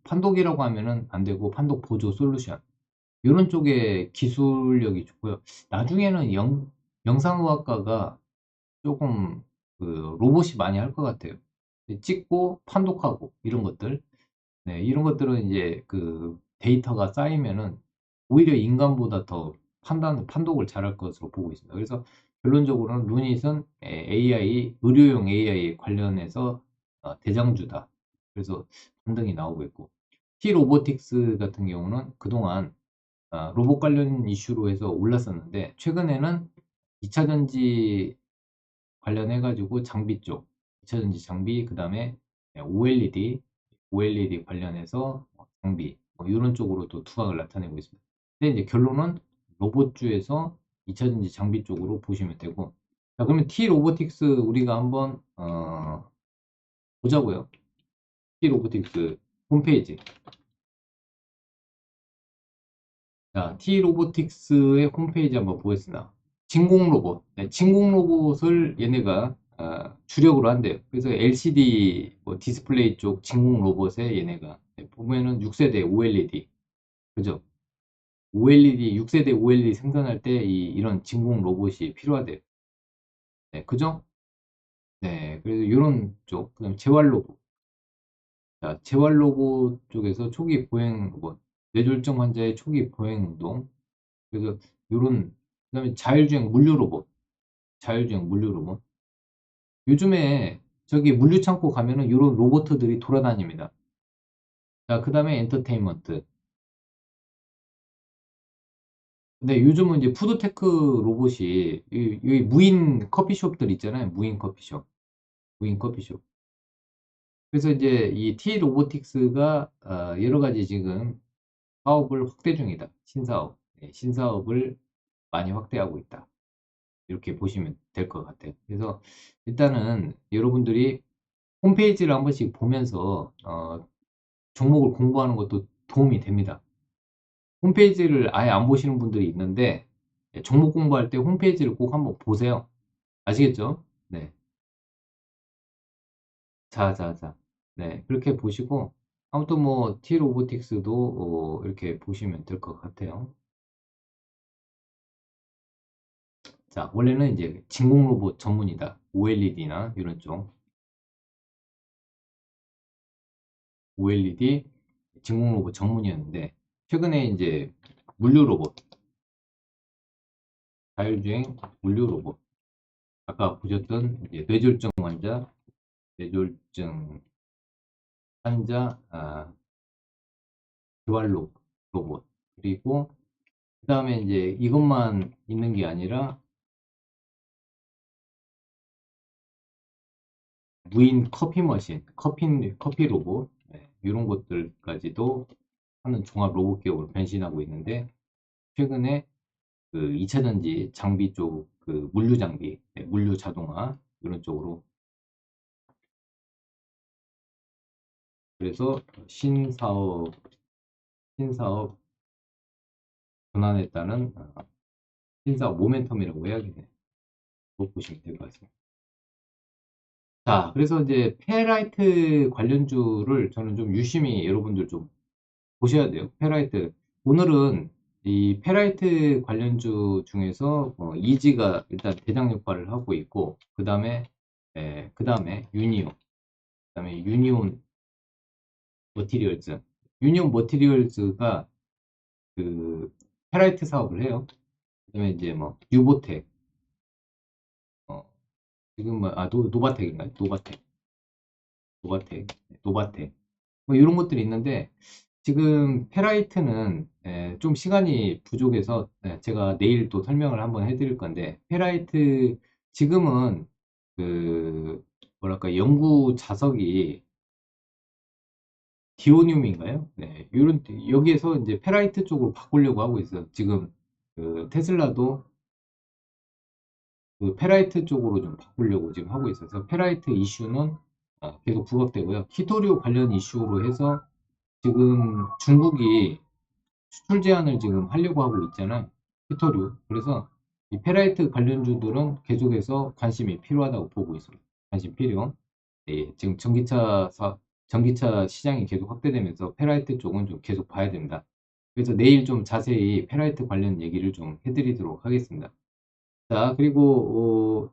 판독이라고 하면은 안 되고 판독 보조 솔루션, 이런 쪽에 기술력이 좋고요. 나중에는 영상의학과가 조금 그 로봇이 많이 할 것 같아요. 찍고 판독하고 이런 것들. 이런 것들은 이제 그 데이터가 쌓이면은 오히려 인간보다 더 판독을 잘할 것으로 보고 있습니다. 그래서 결론적으로는 루닛은 의료용 AI 관련해서 대장주다. 그래서 반등이 나오고 있고, T 로보틱스 같은 경우는 그동안 로봇 관련 이슈로 해서 올랐었는데, 최근에는 2차 전지 관련해 가지고 장비 쪽, 2차 전지 장비, 그 다음에 OLED 관련해서 장비, 뭐 이런 쪽으로 또 두각을 나타내고 있습니다. 근데 이제 결론은 로봇주에서 2차 전지 장비 쪽으로 보시면 되고, 자, 그러면 T 로보틱스 우리가 한번 보자고요. T 로보틱스 홈페이지. 자, T 로보틱스의 홈페이지 한번 보겠습니다. 진공 로봇. 진공 로봇을 얘네가 주력으로 한대요. 그래서 LCD 뭐 디스플레이 쪽 진공 로봇에 얘네가 보면은 6세대 OLED, 그죠? OLED 6세대 OLED 생산할 때 이런 진공 로봇이 필요하대요. 그죠? 그래서 이런 쪽, 그다음 재활 로봇. 자, 재활 로봇 쪽에서 초기 보행 로봇, 뇌졸중 환자의 초기 보행 운동. 그래서 요런, 그다음에 자율주행 물류 로봇. 요즘에 저기 물류 창고 가면은 요런 로봇들이 돌아다닙니다. 자, 그 다음에 엔터테인먼트. 근데 요즘은 이제 푸드테크 로봇이 여기 무인 커피숍들 있잖아요. 무인 커피숍. 무인 커피숍. 그래서 이제 이 T 로보틱스가 여러 가지 지금 사업을 확대 중이다. 신사업. 네, 신사업을 많이 확대하고 있다. 이렇게 보시면 될 것 같아요. 그래서 일단은 여러분들이 홈페이지를 한 번씩 보면서 종목을 공부하는 것도 도움이 됩니다. 홈페이지를 아예 안 보시는 분들이 있는데 종목 공부할 때 홈페이지를 꼭 한번 보세요. 아시겠죠? 네. 자, 자, 자. 네. 그렇게 보시고 아무튼 뭐 T 로보틱스도 이렇게 보시면 될 것 같아요. 자, 원래는 이제 진공 로봇 전문이다. OLED나 이런 쪽. OLED 진공 로봇 전문이었는데 최근에 이제 물류 로봇, 자율주행 물류 로봇. 아까 보셨던 이제 뇌졸중 환자, 뇌졸중 환자 재활 로봇. 그리고 그다음에 이제 이것만 있는 게 아니라 무인 커피 머신, 커피 로봇, 네, 이런 것들까지도 하는 종합 로봇 기업으로 변신하고 있는데 최근에 그 2차 전지 장비 쪽 그 물류 장비, 네, 물류 자동화 이런 쪽으로 그래서 신사업 전환했다는 신사업 모멘텀이라고 해야겠네요. 그거 보시면 될 것 같습니다. 자, 그래서 이제 페라이트 관련주를 저는 좀 유심히 여러분들 좀 보셔야 돼요. 페라이트. 오늘은 이 페라이트 관련주 중에서 이지가 일단 대장 역할을 하고 있고, 그 다음에 유니온 머티리얼즈. 유니온 머티리얼즈가 그 페라이트 사업을 해요. 그 다음에 이제 뭐 유보텍, 어, 지금 노바텍인가요? 노바텍. 뭐 이런 것들이 있는데 지금 페라이트는 좀 시간이 부족해서 제가 내일 또 설명을 한번 해드릴 건데 페라이트 지금은 그 뭐랄까 연구 자석이 디오늄인가요? 네, 이런 여기에서 이제 페라이트 쪽으로 바꾸려고 하고 있어요. 지금 그 테슬라도 그 페라이트 쪽으로 좀 바꾸려고 지금 하고 있어서 페라이트 이슈는 계속 부각되고요. 키토류 관련 이슈로 해서 지금 중국이 수출 제한을 지금 하려고 하고 있잖아요. 히토류. 그래서 이 페라이트 관련주들은 계속해서 관심이 필요하다고 보고 있습니다. 관심 필요. 예, 지금 전기차 시장이 계속 확대되면서 페라이트 쪽은 좀 계속 봐야 됩니다. 그래서 내일 좀 자세히 페라이트 관련 얘기를 좀 해드리도록 하겠습니다. 자, 그리고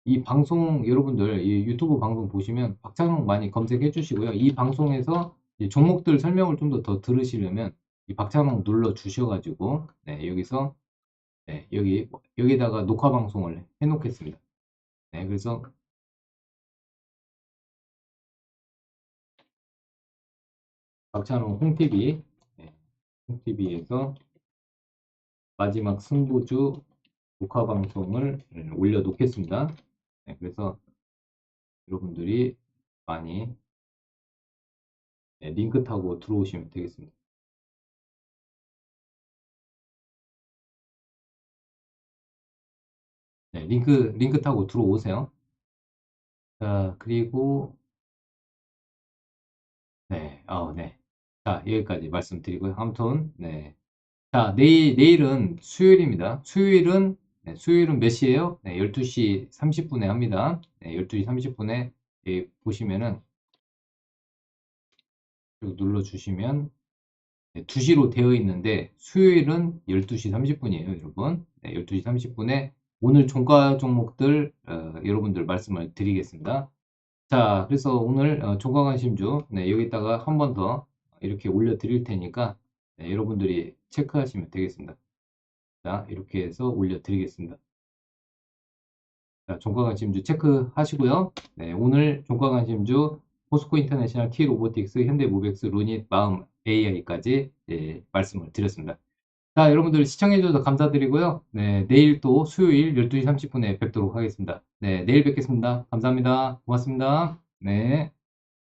이 방송 여러분들 이 유튜브 방송 보시면 박찬홍 많이 검색해 주시고요. 이 방송에서 이 종목들 설명을 좀 더 들으시려면 이 박찬홍 눌러 주셔가지고 네, 여기서 네, 여기다가 녹화 방송을 해놓겠습니다. 네, 그래서 박찬홍 홍TV 네, 홍TV에서 마지막 승부주 녹화 방송을 올려놓겠습니다. 네, 그래서 여러분들이 많이 링크 타고 들어오시면 되겠습니다. 네, 링크 타고 들어오세요. 자, 그리고, 네. 자, 여기까지 말씀드리고요. 아무튼, 네. 자, 내일은 수요일입니다. 수요일은 몇 시에요? 네, 12시 30분에 합니다. 네, 12시 30분에 보시면은, 쭉 눌러주시면, 네, 2시로 되어 있는데, 수요일은 12시 30분이에요, 여러분. 네, 12시 30분에 오늘 종가 종목들, 여러분들 말씀을 드리겠습니다. 자, 그래서 오늘 조강관심주 여기다가 한 번 더 이렇게 올려 드릴 테니까 여러분들이 체크하시면 되겠습니다. 자, 이렇게 해서 올려 드리겠습니다. 자, 종가관심주 체크하시고요. 네, 오늘 종가관심주 포스코 인터내셔널, T 로보틱스, 현대 모비엑스, 루닛, 마음 AI까지 말씀을 드렸습니다. 자, 여러분들 시청해주셔서 감사드리고요. 네, 내일 또 수요일 12시 30분에 뵙도록 하겠습니다. 네, 내일 뵙겠습니다. 감사합니다. 고맙습니다. 네.